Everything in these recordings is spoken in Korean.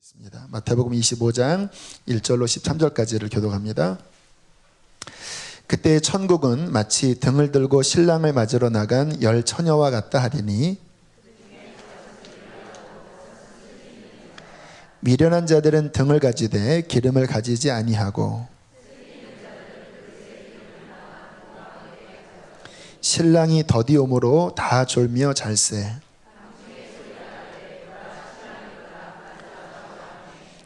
있습니다. 마태복음 25장 1절로 13절까지를 교독합니다. 그때 천국은 마치 등을 들고 신랑을 맞으러 나간 열 처녀와 같다 하리니 미련한 자들은 등을 가지되 기름을 가지지 아니하고 신랑이 더디 오므로 다 졸며 잘세.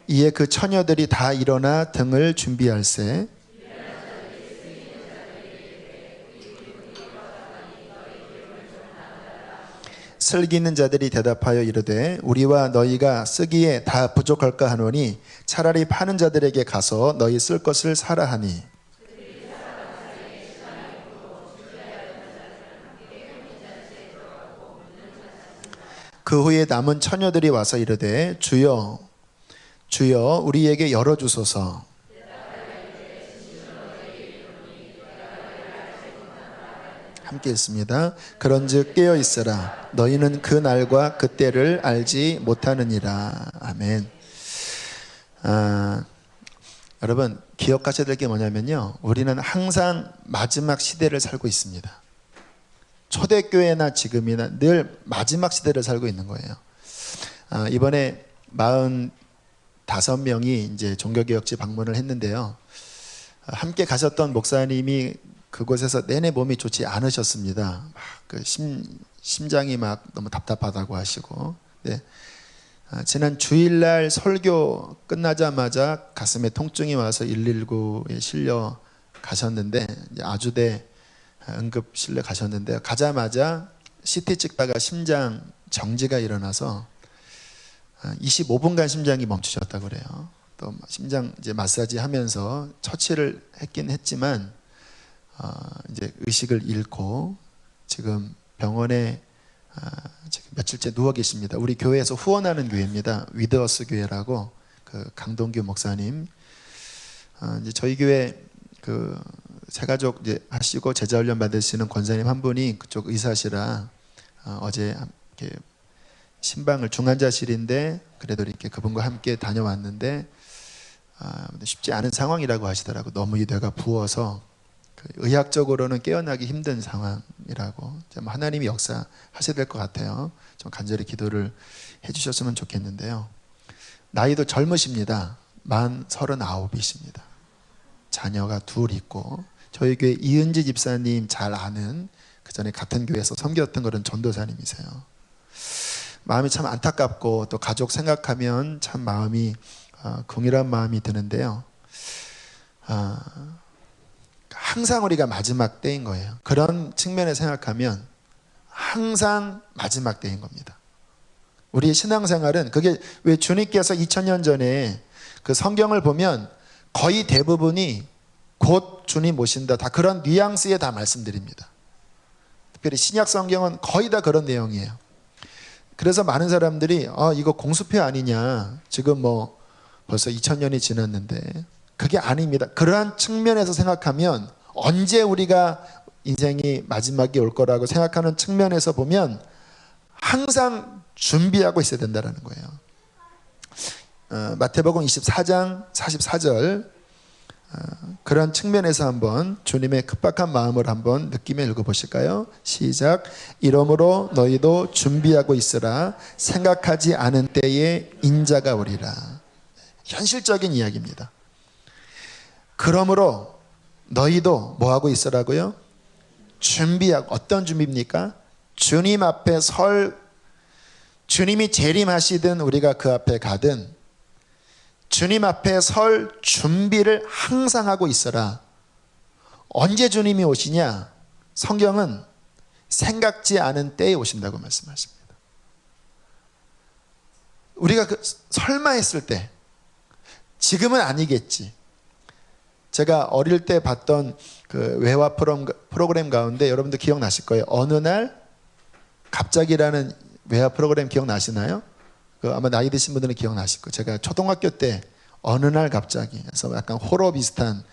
이에 그 처녀들이 다 일어나 등을 준비할세. 슬기는 자들이 대답하여 이르되 우리와 너희가 쓰기에 다 부족할까 하노니 차라리 파는 자들에게 가서 너희 쓸 것을 사라 하니 그 후에 남은 처녀들이 와서 이르되 주여 주여 우리에게 열어주소서. 함께 읽습니다. 그런즉 깨어있으라. 너희는 그 날과 그 때를 알지 못하느니라. 아멘. 여러분 기억하셔야 될 게 뭐냐면요, 우리는 항상 마지막 시대를 살고 있습니다. 초대교회나 지금이나 늘 마지막 시대를 살고 있는 거예요. 이번에 45명이 이제 종교개혁지 방문을 했는데요, 함께 가셨던 목사님이 그곳에서 내내 몸이 좋지 않으셨습니다. 그 심장이 막 너무 답답하다고 하시고, 네. 지난 주일날 설교 끝나자마자 가슴에 통증이 와서 119에 실려 가셨는데, 아주대 응급실에 가셨는데, 가자마자 CT 찍다가 심장 정지가 일어나서 25분간 심장이 멈추셨다고 그래요. 또 심장 이제 마사지 하면서 처치를 했긴 했지만 이제 의식을 잃고 지금 병원에 지금 며칠째 누워 계십니다. 우리 교회에서 후원하는 교회입니다. 위드어스 교회라고, 그 강동규 목사님. 이제 저희 교회 그 새가족 이제 하시고 제자 훈련 받으시는 권사님 한 분이 그쪽 의사시라 어제 이렇게 신방을 중환자실인데 그래도 이렇게 그분과 함께 다녀왔는데 쉽지 않은 상황이라고 하시더라고. 너무 이 뇌가 부어서 의학적으로는 깨어나기 힘든 상황이라고. 하나님이 역사하셔야 될 것 같아요. 좀 간절히 기도를 해주셨으면 좋겠는데요. 나이도 젊으십니다. 만 39이십니다. 자녀가 둘 있고, 저희 교회 이은지 집사님 잘 아는, 그 전에 같은 교회에서 섬겼던 그런 전도사님이세요. 마음이 참 안타깝고 또 가족 생각하면 참 마음이 궁일한 마음이 드는데요. 항상 우리가 마지막 때인 거예요. 그런 측면에 생각하면 항상 마지막 때인 겁니다. 우리의 신앙생활은, 그게 왜 주님께서 2000년 전에 그 성경을 보면 거의 대부분이 곧 주님 오신다, 다 그런 뉘앙스에 다 말씀드립니다. 특별히 신약 성경은 거의 다 그런 내용이에요. 그래서 많은 사람들이 이거 공수표 아니냐, 지금 뭐 벌써 2000년이 지났는데, 그게 아닙니다. 그러한 측면에서 생각하면, 언제 우리가 인생이 마지막이 올 거라고 생각하는 측면에서 보면 항상 준비하고 있어야 된다는 거예요. 마태복음 24장 44절, 그런 측면에서 한번 주님의 급박한 마음을 한번 느끼며 읽어보실까요? 시작. 이러므로 너희도 준비하고 있으라. 생각하지 않은 때에 인자가 오리라. 현실적인 이야기입니다. 그러므로 너희도 뭐하고 있으라고요? 준비하고. 어떤 준비입니까? 주님 앞에 주님이 재림하시든 우리가 그 앞에 가든 주님 앞에 설 준비를 항상 하고 있어라. 언제 주님이 오시냐? 성경은 생각지 않은 때에 오신다고 말씀하십니다. 우리가 설마 했을 때, 지금은 아니겠지. 제가 어릴 때 봤던 그 외화 프로그램 가운데 여러분들 기억나실 거예요. 어느 날 갑자기라는 외화 프로그램 기억나시나요? 아마 나이 드신 분들은 기억나실 거예요. 제가 초등학교 때 어느 날 갑자기, 그래서 약간 호러 비슷한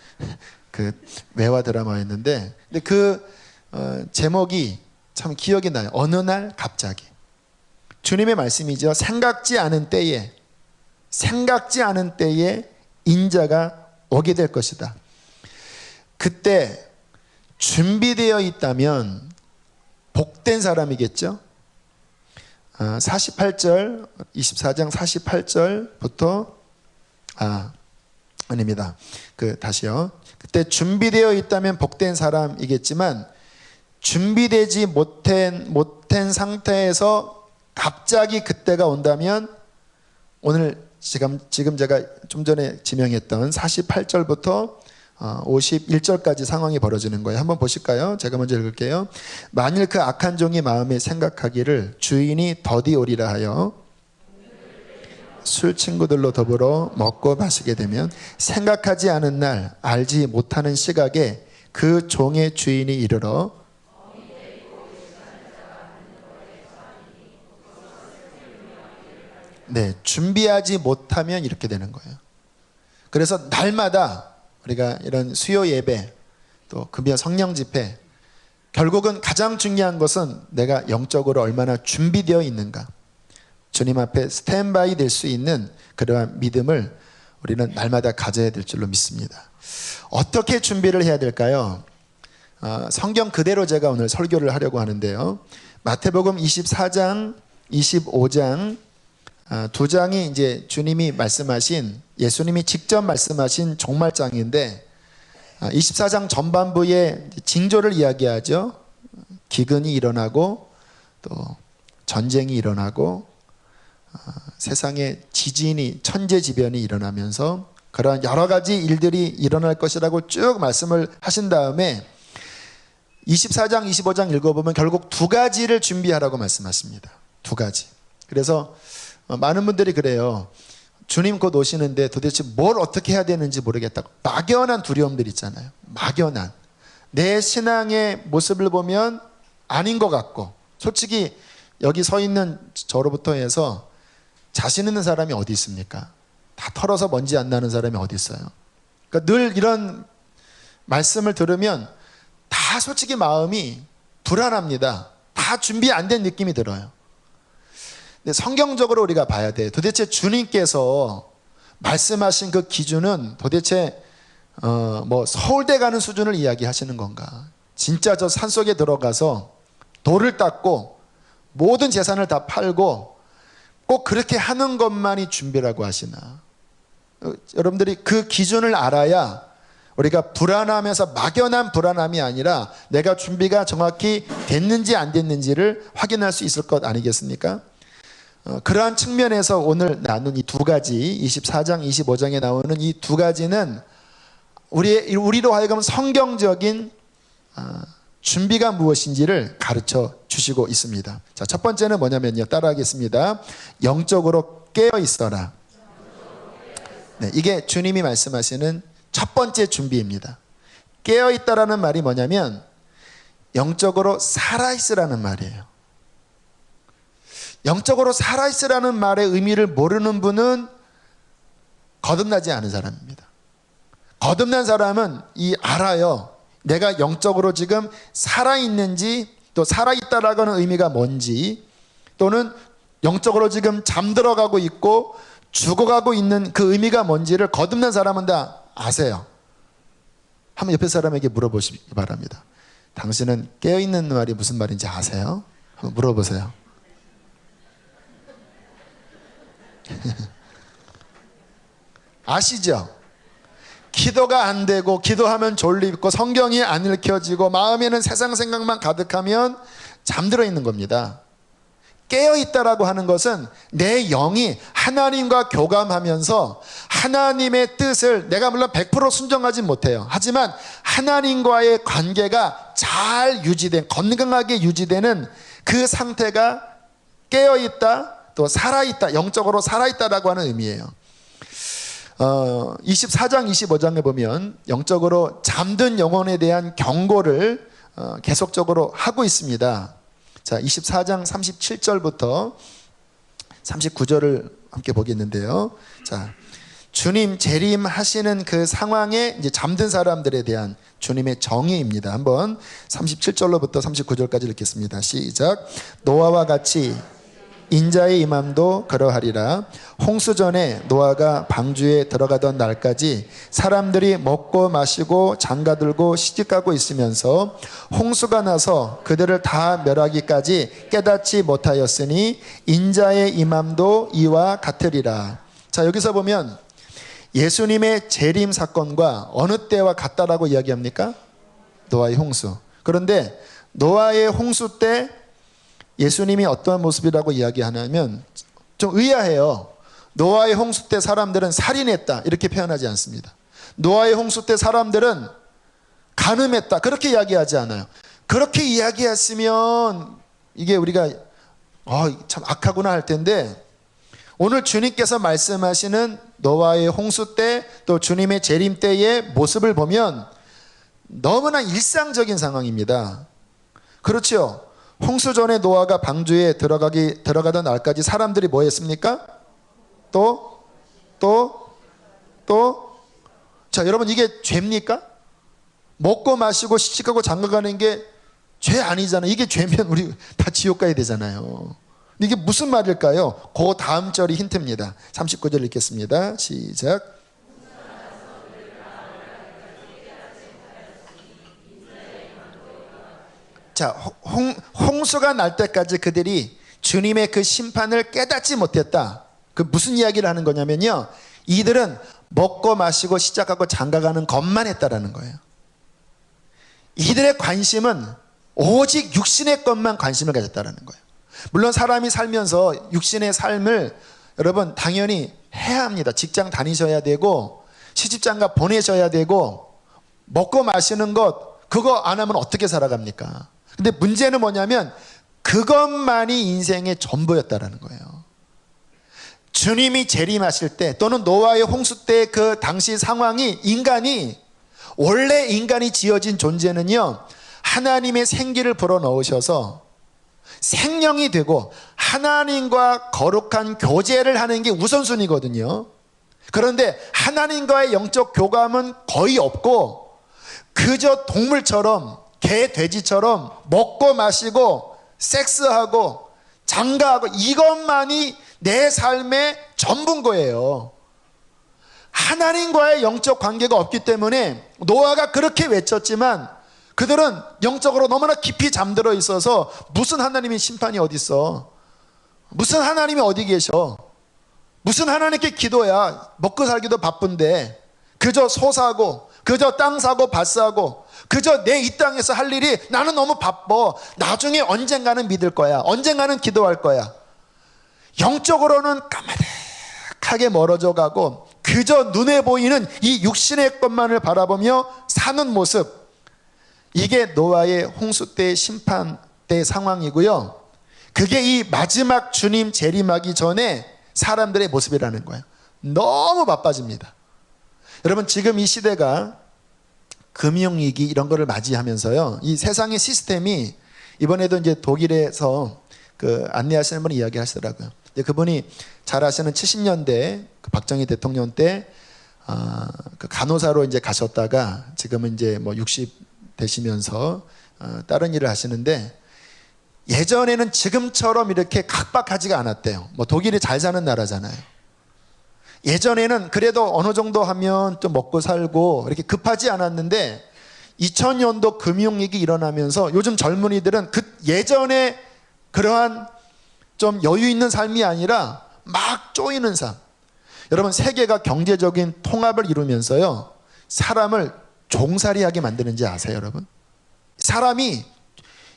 그 외화 드라마였는데, 근데 그 제목이 참 기억이 나요. 어느 날 갑자기. 주님의 말씀이죠. 생각지 않은 때에 생각지 않은 때에 인자가 오게 될 것이다. 그때 준비되어 있다면 복된 사람이겠죠. 48절 24장 48절부터 아닙니다. 다시요. 그때 준비되어 있다면 복된 사람이겠지만 준비되지 못한 상태에서 갑자기 그때가 온다면 오늘 지금 제가 좀 전에 지명했던 48절부터 51절까지 상황이 벌어지는 거예요. 한번 보실까요? 제가 먼저 읽을게요. 만일 그 악한 종이 마음에 생각하기를 주인이 더디 오리라 하여 술 친구들로 더불어 먹고 마시게 되면 생각하지 않은 날 알지 못하는 시각에 그 종의 주인이 이르러 준비하지 못하면 이렇게 되는 거예요. 그래서 날마다 우리가 이런 수요 예배 또 금요 성령 집회 결국은 가장 중요한 것은 내가 영적으로 얼마나 준비되어 있는가, 주님 앞에 스탠바이 될 수 있는 그러한 믿음을 우리는 날마다 가져야 될 줄로 믿습니다. 어떻게 준비를 해야 될까요? 성경 그대로 제가 오늘 설교를 하려고 하는데요. 마태복음 24장 25장 두 장이 이제 주님이 말씀하신, 예수님이 직접 말씀하신 종말장인데 24장 전반부에 징조를 이야기하죠. 기근이 일어나고 또 전쟁이 일어나고 세상에 지진이, 천재지변이 일어나면서 그러한 여러 가지 일들이 일어날 것이라고 쭉 말씀을 하신 다음에 24장 25장 읽어보면 결국 두 가지를 준비하라고 말씀하십니다. 두 가지. 그래서 많은 분들이 그래요. 주님 곧 오시는데 도대체 뭘 어떻게 해야 되는지 모르겠다고. 막연한 두려움들 있잖아요. 막연한. 내 신앙의 모습을 보면 아닌 것 같고, 솔직히 여기 서 있는 저로부터 해서 자신 있는 사람이 어디 있습니까? 다 털어서 먼지 안 나는 사람이 어디 있어요? 그러니까 늘 이런 말씀을 들으면 다 솔직히 마음이 불안합니다. 다 준비 안 된 느낌이 들어요. 근데 성경적으로 우리가 봐야 돼요. 도대체 주님께서 말씀하신 그 기준은 도대체 서울대 가는 수준을 이야기하시는 건가? 진짜 저 산속에 들어가서 돌을 닦고 모든 재산을 다 팔고 꼭 그렇게 하는 것만이 준비라고 하시나? 여러분들이 그 기준을 알아야 우리가 불안하면서 막연한 불안함이 아니라 내가 준비가 정확히 됐는지 안 됐는지를 확인할 수 있을 것 아니겠습니까? 그러한 측면에서 오늘 나눈 이 두 가지, 24장, 25장에 나오는 이 두 가지는 우리로 하여금 성경적인 준비가 무엇인지를 가르쳐 주시고 있습니다. 자, 첫 번째는 뭐냐면요. 따라하겠습니다. 영적으로 깨어 있어라. 네, 이게 주님이 말씀하시는 첫 번째 준비입니다. 깨어 있다라는 말이 뭐냐면 영적으로 살아 있으라는 말이에요. 영적으로 살아있으라는 말의 의미를 모르는 분은 거듭나지 않은 사람입니다. 거듭난 사람은 알아요. 내가 영적으로 지금 살아있는지, 또 살아있다라고 하는 의미가 뭔지, 또는 영적으로 지금 잠들어가고 있고 죽어가고 있는 그 의미가 뭔지를 거듭난 사람은 다 아세요. 한번 옆에 사람에게 물어보시기 바랍니다. 당신은 깨어있는 말이 무슨 말인지 아세요? 한번 물어보세요. 아시죠? 기도가 안 되고 기도하면 졸립고 성경이 안 읽혀지고 마음에는 세상 생각만 가득하면 잠들어 있는 겁니다. 깨어있다라고 하는 것은 내 영이 하나님과 교감하면서 하나님의 뜻을, 내가 물론 100% 순종하지 못해요. 하지만 하나님과의 관계가 잘 유지된, 건강하게 유지되는 그 상태가 깨어있다, 또 살아있다, 영적으로 살아있다라고 하는 의미예요. 24장 25장에 보면 영적으로 잠든 영혼에 대한 경고를 계속적으로 하고 있습니다. 자, 24장 37절부터 39절을 함께 보겠는데요. 자, 주님 재림하시는 그 상황에 이제 잠든 사람들에 대한 주님의 정의입니다. 한번 37절로부터 39절까지 읽겠습니다. 시작. 노아와 같이 인자의 임함도 그러하리라. 홍수 전에 노아가 방주에 들어가던 날까지 사람들이 먹고 마시고 장가들고 시집가고 있으면서 홍수가 나서 그들을 다 멸하기까지 깨닫지 못하였으니 인자의 임함도 이와 같으리라. 자, 여기서 보면 예수님의 재림 사건과 어느 때와 같다라고 이야기합니까? 노아의 홍수. 그런데 노아의 홍수 때 예수님이 어떤 모습이라고 이야기하냐면 좀 의아해요. 노아의 홍수 때 사람들은 살인했다 이렇게 표현하지 않습니다. 노아의 홍수 때 사람들은 간음했다 그렇게 이야기하지 않아요. 그렇게 이야기했으면 이게 우리가 참 악하구나 할 텐데, 오늘 주님께서 말씀하시는 노아의 홍수 때 또 주님의 재림 때의 모습을 보면 너무나 일상적인 상황입니다. 그렇죠. 홍수 전에 노아가 방주에 들어가던 날까지 사람들이 뭐 했습니까? 자, 여러분, 이게 죄입니까? 먹고 마시고 시집가고 장가가는 게 죄 아니잖아요. 이게 죄면 우리 다 지옥 가야 되잖아요. 이게 무슨 말일까요? 그 다음 절이 힌트입니다. 39절 읽겠습니다. 시작. 자, 홍수가 날 때까지 그들이 주님의 그 심판을 깨닫지 못했다. 그 무슨 이야기를 하는 거냐면요, 이들은 먹고 마시고 시작하고 장가가는 것만 했다라는 거예요. 이들의 관심은 오직 육신의 것만 관심을 가졌다라는 거예요. 물론 사람이 살면서 육신의 삶을 여러분 당연히 해야 합니다. 직장 다니셔야 되고 시집장가 보내셔야 되고 먹고 마시는 것 그거 안 하면 어떻게 살아갑니까? 근데 문제는 뭐냐면 그것만이 인생의 전부였다라는 거예요. 주님이 재림하실 때 또는 노아의 홍수 때 그 당시 상황이 원래 인간이 지어진 존재는요, 하나님의 생기를 불어넣으셔서 생명이 되고 하나님과 거룩한 교제를 하는 게 우선순위거든요. 그런데 하나님과의 영적 교감은 거의 없고 그저 동물처럼 개, 돼지처럼 먹고 마시고 섹스하고 장가하고 이것만이 내 삶의 전부인 거예요. 하나님과의 영적 관계가 없기 때문에 노아가 그렇게 외쳤지만 그들은 영적으로 너무나 깊이 잠들어 있어서 무슨 하나님의 심판이 어디 있어? 무슨 하나님이 어디 계셔? 무슨 하나님께 기도야? 먹고 살기도 바쁜데 그저 소 사고 그저 땅 사고 밭 사고 그저 내 이 땅에서 할 일이 나는 너무 바빠. 나중에 언젠가는 믿을 거야. 언젠가는 기도할 거야. 영적으로는 까마득하게 멀어져 가고 그저 눈에 보이는 이 육신의 것만을 바라보며 사는 모습, 이게 노아의 홍수 때의 심판 때의 상황이고요. 그게 이 마지막 주님 재림하기 전에 사람들의 모습이라는 거예요. 너무 바빠집니다. 여러분, 지금 이 시대가 금융위기 이런 거를 맞이하면서요, 이 세상의 시스템이, 이번에도 이제 독일에서 그 안내하시는 분이 이야기 하시더라고요. 그분이 잘 아시는 70년대 그 박정희 대통령 때 그 간호사로 이제 가셨다가 지금은 이제 뭐 60 되시면서 다른 일을 하시는데, 예전에는 지금처럼 이렇게 각박하지가 않았대요. 뭐 독일이 잘 사는 나라잖아요. 예전에는 그래도 어느 정도 하면 좀 먹고 살고 이렇게 급하지 않았는데 2000년도 금융위기 일어나면서 요즘 젊은이들은 그 예전에 그러한 좀 여유 있는 삶이 아니라 막 쪼이는 삶. 여러분, 세계가 경제적인 통합을 이루면서요, 사람을 종살이하게 만드는지 아세요, 여러분? 사람이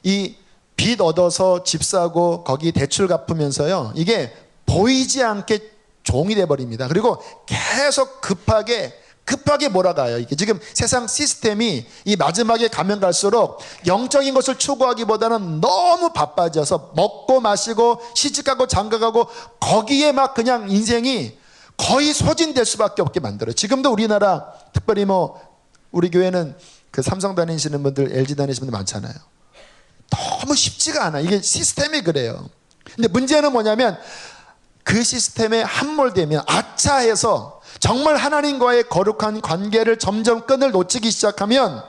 이 빚 얻어서 집 사고 거기 대출 갚으면서요, 이게 보이지 않게 종이 돼버립니다. 그리고 계속 급하게 몰아가요. 이게 지금 세상 시스템이 이 마지막에 가면 갈수록 영적인 것을 추구하기보다는 너무 바빠져서 먹고 마시고 시집가고 장가가고 거기에 막 그냥 인생이 거의 소진될 수밖에 없게 만들어요. 지금도 우리나라, 특별히 뭐 우리 교회는 그 삼성 다니시는 분들, LG 다니시는 분들 많잖아요. 너무 쉽지가 않아. 이게 시스템이 그래요. 근데 문제는 뭐냐면 그 시스템에 함몰되면 아차해서 정말 하나님과의 거룩한 관계를 점점 끈을 놓치기 시작하면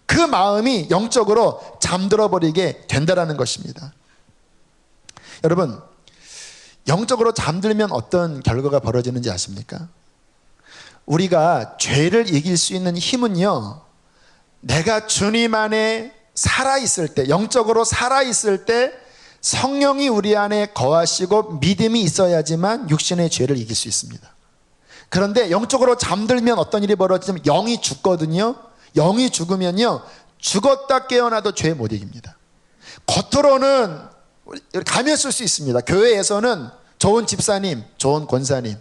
그 마음이 영적으로 잠들어 버리게 된다는 것입니다. 여러분, 영적으로 잠들면 어떤 결과가 벌어지는지 아십니까? 우리가 죄를 이길 수 있는 힘은요, 내가 주님 안에 살아있을 때, 영적으로 살아있을 때 성령이 우리 안에 거하시고 믿음이 있어야지만 육신의 죄를 이길 수 있습니다. 그런데 영적으로 잠들면 어떤 일이 벌어지냐면 영이 죽거든요. 영이 죽으면요, 죽었다 깨어나도 죄 못 이깁니다. 겉으로는 가면 쓸 수 있습니다. 교회에서는 좋은 집사님, 좋은 권사님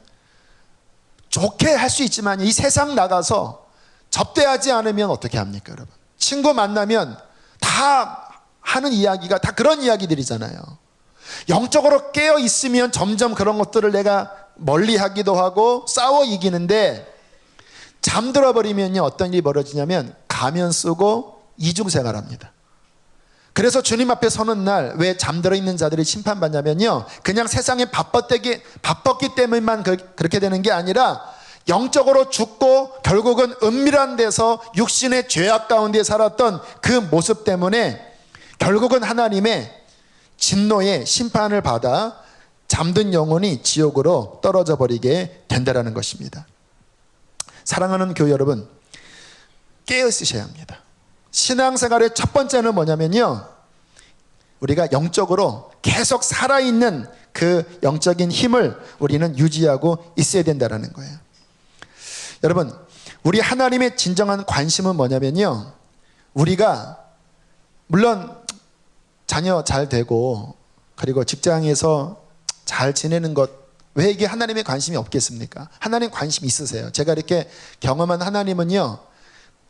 좋게 할 수 있지만 이 세상 나가서 접대하지 않으면 어떻게 합니까, 여러분? 친구 만나면 다 하는 이야기가 다 그런 이야기들이잖아요. 영적으로 깨어 있으면 점점 그런 것들을 내가 멀리 하기도 하고 싸워 이기는데, 잠들어 버리면요 어떤 일이 벌어지냐면 가면 쓰고 이중생활합니다. 그래서 주님 앞에 서는 날 왜 잠들어 있는 자들이 심판받냐면요, 그냥 세상에 바빴기 때문에만 그렇게 되는 게 아니라 영적으로 죽고 결국은 은밀한 데서 육신의 죄악 가운데 살았던 그 모습 때문에 결국은 하나님의 진노의 심판을 받아 잠든 영혼이 지옥으로 떨어져 버리게 된다는 것입니다. 사랑하는 교회 여러분, 깨어 있으셔야 합니다. 신앙생활의 첫 번째는 뭐냐면요, 우리가 영적으로 계속 살아있는 그 영적인 힘을 우리는 유지하고 있어야 된다는 거예요. 여러분, 우리 하나님의 진정한 관심은 뭐냐면요, 우리가 물론 자녀 잘 되고 그리고 직장에서 잘 지내는 것, 왜 이게 하나님의 관심이 없겠습니까? 하나님 관심 있으세요. 제가 이렇게 경험한 하나님은요,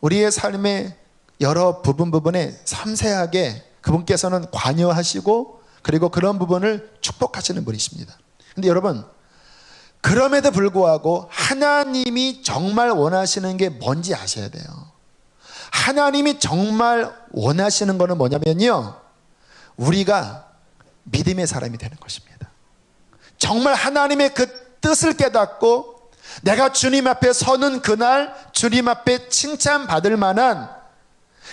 우리의 삶의 여러 부분에 섬세하게 그분께서는 관여하시고 그리고 그런 부분을 축복하시는 분이십니다. 근데 여러분, 그럼에도 불구하고 하나님이 정말 원하시는 게 뭔지 아셔야 돼요. 하나님이 정말 원하시는 거는 뭐냐면요, 우리가 믿음의 사람이 되는 것입니다. 정말 하나님의 그 뜻을 깨닫고 내가 주님 앞에 서는 그날 주님 앞에 칭찬받을 만한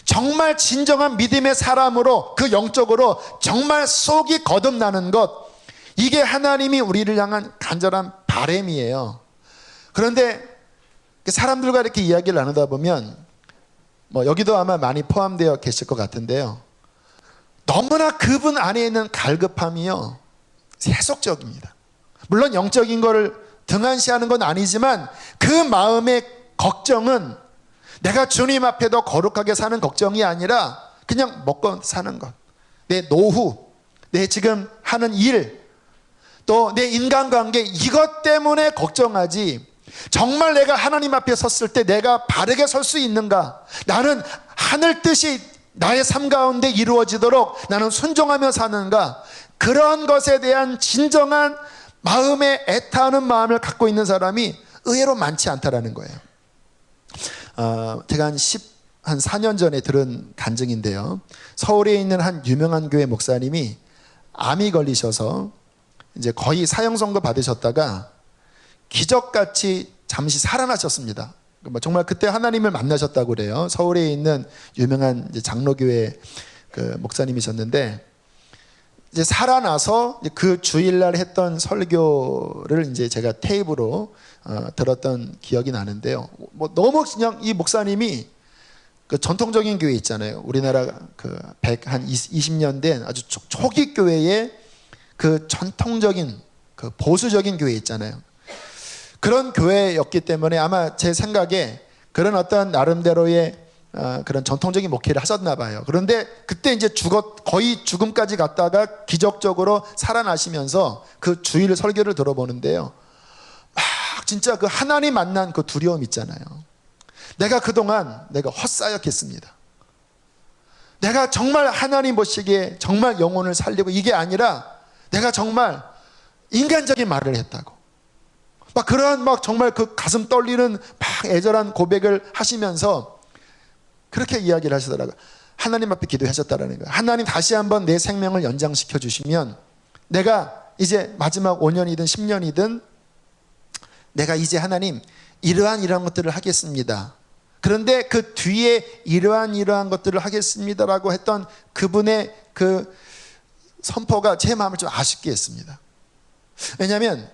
정말 진정한 믿음의 사람으로, 그 영적으로 정말 속이 거듭나는 것, 이게 하나님이 우리를 향한 간절한 바람이에요. 그런데 사람들과 이렇게 이야기를 나누다 보면 여기도 아마 많이 포함되어 계실 것 같은데요, 너무나 그분 안에 있는 갈급함이요 세속적입니다. 물론 영적인 거를 등한시하는 건 아니지만 그 마음의 걱정은 내가 주님 앞에도 거룩하게 사는 걱정이 아니라 그냥 먹고 사는 것, 내 노후, 내 지금 하는 일, 또 내 인간관계, 이것 때문에 걱정하지, 정말 내가 하나님 앞에 섰을 때 내가 바르게 설 수 있는가, 나는 하늘 뜻이 나의 삶 가운데 이루어지도록 나는 순종하며 사는가, 그런 것에 대한 진정한 마음에 애타하는 마음을 갖고 있는 사람이 의외로 많지 않다라는 거예요. 제가 한 4년 전에 들은 간증인데요, 서울에 있는 한 유명한 교회 목사님이 암이 걸리셔서 이제 거의 사형선고 받으셨다가 기적같이 잠시 살아나셨습니다. 정말 그때 하나님을 만나셨다고 그래요. 서울에 있는 유명한 이제 장로교회 그 목사님이셨는데, 이제 살아나서 그 주일날 했던 설교를 이제 제가 테이프로 들었던 기억이 나는데요. 너무 그냥 이 목사님이 그 전통적인 교회 있잖아요. 우리나라 그 한 20년 된 아주 초기 교회의 그 전통적인 그 보수적인 교회 있잖아요. 그런 교회였기 때문에 아마 제 생각에 그런 어떤 나름대로의 그런 전통적인 목회를 하셨나 봐요. 그런데 그때 이제 거의 죽음까지 갔다가 기적적으로 살아나시면서 그 주일 설교를 들어보는데요, 막 진짜 그 하나님 만난 그 두려움 있잖아요. 내가 그동안 내가 헛사역했습니다. 내가 정말 하나님 보시기에 정말 영혼을 살리고, 이게 아니라 내가 정말 인간적인 말을 했다고, 막 그런 정말 그 가슴 떨리는 막 애절한 고백을 하시면서 그렇게 이야기를 하시더라고요. 하나님 앞에 기도하셨다라는 거예요. 하나님, 다시 한번 내 생명을 연장시켜 주시면 내가 이제 마지막 5년이든 10년이든 내가 이제 하나님 이러한 것들을 하겠습니다. 그런데 그 뒤에 이러한 것들을 하겠습니다라고 했던 그분의 그 선포가 제 마음을 좀 아쉽게 했습니다. 왜냐하면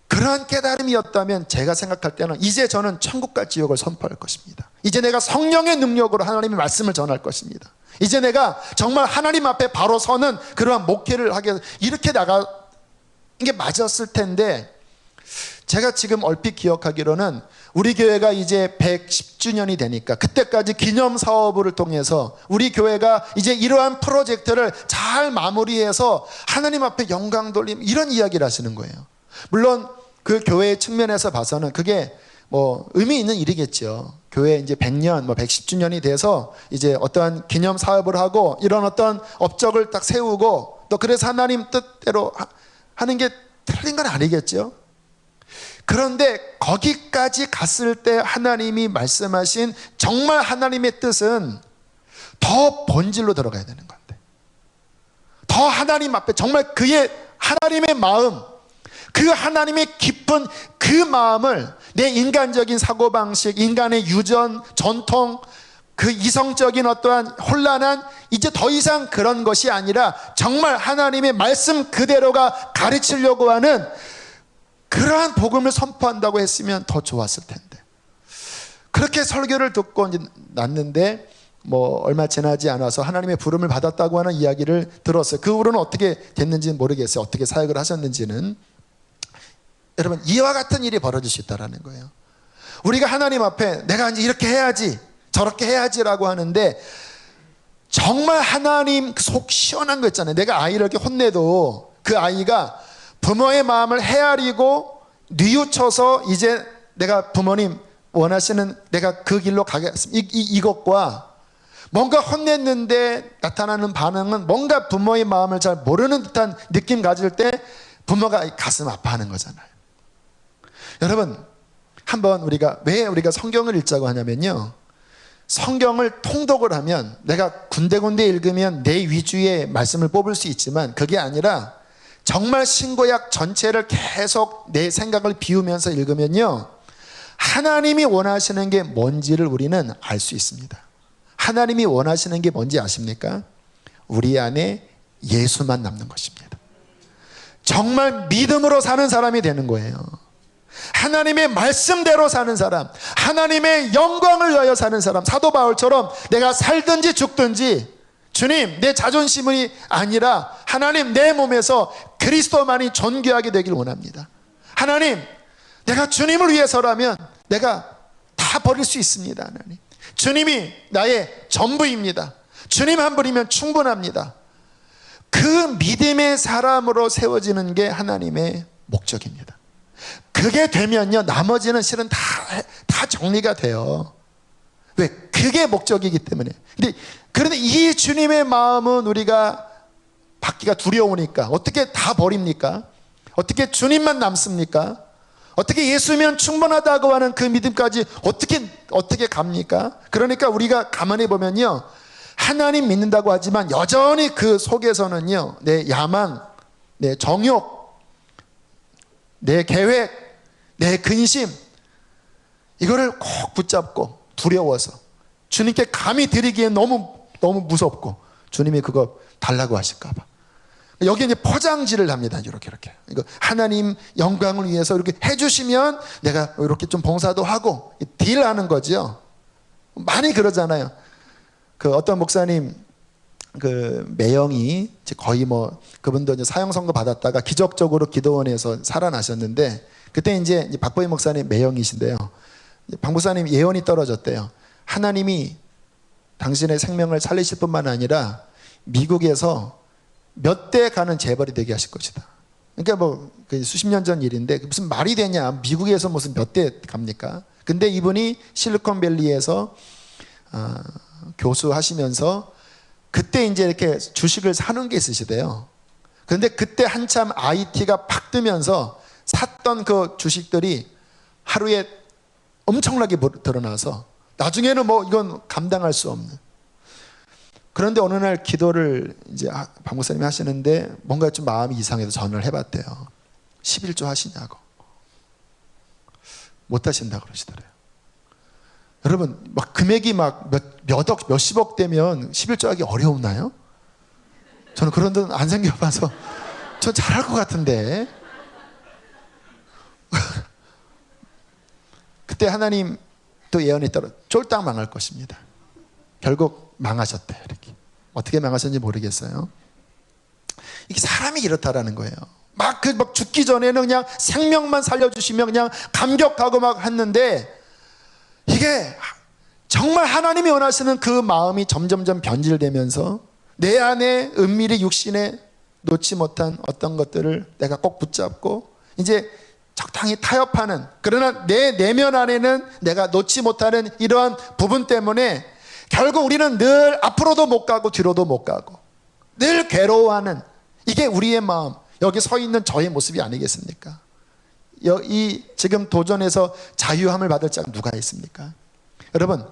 그러한 깨달음이었다면 제가 생각할 때는 이제 저는 천국과 지옥을 선포할 것입니다. 이제 내가 성령의 능력으로 하나님의 말씀을 전할 것입니다. 이제 내가 정말 하나님 앞에 바로 서는 그러한 목회를 하게, 이렇게 나가 이게 맞았을 텐데, 제가 지금 얼핏 기억하기로는 우리 교회가 이제 110주년이 되니까 그때까지 기념 사업을 통해서 우리 교회가 이제 이러한 프로젝트를 잘 마무리해서 하나님 앞에 영광 돌림, 이런 이야기를 하시는 거예요. 물론 그 교회의 측면에서 봐서는 그게 뭐 의미 있는 일이겠죠. 교회 이제 100년, 110주년이 돼서 이제 어떠한 기념 사업을 하고 이런 어떤 업적을 딱 세우고 또 그래서 하나님 뜻대로 하는 게 틀린 건 아니겠죠. 그런데 거기까지 갔을 때 하나님이 말씀하신 정말 하나님의 뜻은 더 본질로 들어가야 되는 건데, 더 하나님 앞에 정말 그의 하나님의 마음, 그 하나님의 깊은 그 마음을 내 인간적인 사고방식, 인간의 유전, 전통, 그 이성적인 어떠한 혼란한, 이제 더 이상 그런 것이 아니라 정말 하나님의 말씀 그대로가 가르치려고 하는 그러한 복음을 선포한다고 했으면 더 좋았을 텐데, 그렇게 설교를 듣고 이제 났는데 뭐 얼마 지나지 않아서 하나님의 부름을 받았다고 하는 이야기를 들었어요. 그 후로는 어떻게 됐는지는 모르겠어요. 어떻게 사역을 하셨는지는. 여러분, 이와 같은 일이 벌어질 수 있다는 거예요. 우리가 하나님 앞에 내가 이제 이렇게 해야지 저렇게 해야지라고 하는데, 정말 하나님 속 시원한 거 있잖아요. 내가 아이를 이렇게 혼내도 그 아이가 부모의 마음을 헤아리고 뉘우쳐서 이제 내가 부모님 원하시는 내가 그 길로 가겠습니다, 이것과 뭔가 혼냈는데 나타나는 반응은 뭔가 부모의 마음을 잘 모르는 듯한 느낌 가질 때 부모가 가슴 아파하는 거잖아요. 여러분, 한번 왜 우리가 성경을 읽자고 하냐면요, 성경을 통독을 하면 내가 군데군데 읽으면 내 위주의 말씀을 뽑을 수 있지만 그게 아니라 정말 신구약 전체를 계속 내 생각을 비우면서 읽으면요, 하나님이 원하시는 게 뭔지를 우리는 알 수 있습니다. 하나님이 원하시는 게 뭔지 아십니까? 우리 안에 예수만 남는 것입니다. 정말 믿음으로 사는 사람이 되는 거예요. 하나님의 말씀대로 사는 사람, 하나님의 영광을 위하여 사는 사람, 사도 바울처럼 내가 살든지 죽든지 주님 내 자존심이 아니라 하나님 내 몸에서 그리스도만이 존귀하게 되길 원합니다. 하나님, 내가 주님을 위해서라면 내가 다 버릴 수 있습니다. 하나님, 주님이 나의 전부입니다. 주님 한 분이면 충분합니다. 그 믿음의 사람으로 세워지는 게 하나님의 목적입니다. 그게 되면요, 나머지는 실은 다 정리가 돼요. 왜? 그게 목적이기 때문에. 그런데 이 주님의 마음은 우리가 받기가 두려우니까 어떻게 다 버립니까? 어떻게 주님만 남습니까? 어떻게 예수면 충분하다고 하는 그 믿음까지 어떻게 갑니까? 그러니까 우리가 가만히 보면요, 하나님 믿는다고 하지만 여전히 그 속에서는요, 내 야망, 내 정욕, 내 계획, 내 근심, 이거를 꼭 붙잡고 두려워서 주님께 감히 드리기엔 너무 무섭고 주님이 그거 달라고 하실까 봐 여기 이제 포장지를 합니다. 이렇게 이거 하나님 영광을 위해서 이렇게 해주시면 내가 이렇게 좀 봉사도 하고 딜하는 거죠. 많이 그러잖아요. 그 어떤 목사님 그 매형이 거의 뭐 그분도 이제 사형 선고 받았다가 기적적으로 기도원에서 살아나셨는데, 그때 이제 박보희 목사님 매형이신데요, 박 목사님 예언이 떨어졌대요. 하나님이 당신의 생명을 살리실 뿐만 아니라 미국에서 몇 대 가는 재벌이 되게 하실 것이다. 그러니까 뭐 수십 년 전 일인데 무슨 말이 되냐, 미국에서 무슨 몇 대 갑니까? 근데 이분이 실리콘밸리에서 교수하시면서 그때 이제 이렇게 주식을 사는 게 있으시대요. 그런데 그때 한참 IT가 팍 뜨면서 샀던 그 주식들이 하루에 엄청나게 드러나서 나중에는 뭐 이건 감당할 수 없는. 그런데 어느 날 기도를 이제 박 목사님이 하시는데 뭔가 좀 마음이 이상해서 전화를 해봤대요. 11조 하시냐고. 못 하신다고 그러시더래요. 여러분, 막 금액이 막 몇억, 몇십억 되면 11조 하기 어려우나요? 저는 그런 데는 안 생겨봐서 전 잘할 것 같은데. 그때 하나님 또 예언이 따라 쫄딱 망할 것입니다. 결국 망하셨대요. 이렇게 어떻게 망하셨는지 모르겠어요. 이게 사람이 이렇다라는 거예요. 막 죽기 전에는 그냥 생명만 살려주시면 그냥 감격하고 막 했는데, 이게 정말 하나님이 원하시는 그 마음이 점점점 변질되면서 내 안에 은밀히 육신에 놓지 못한 어떤 것들을 내가 꼭 붙잡고 이제 적당히 타협하는, 그러나 내 내면 안에는 내가 놓지 못하는 이러한 부분 때문에 결국 우리는 늘 앞으로도 못 가고 뒤로도 못 가고 늘 괴로워하는, 이게 우리의 마음, 여기 서 있는 저의 모습이 아니겠습니까? 이 지금 도전에서 자유함을 받을 자가 누가 있습니까? 여러분,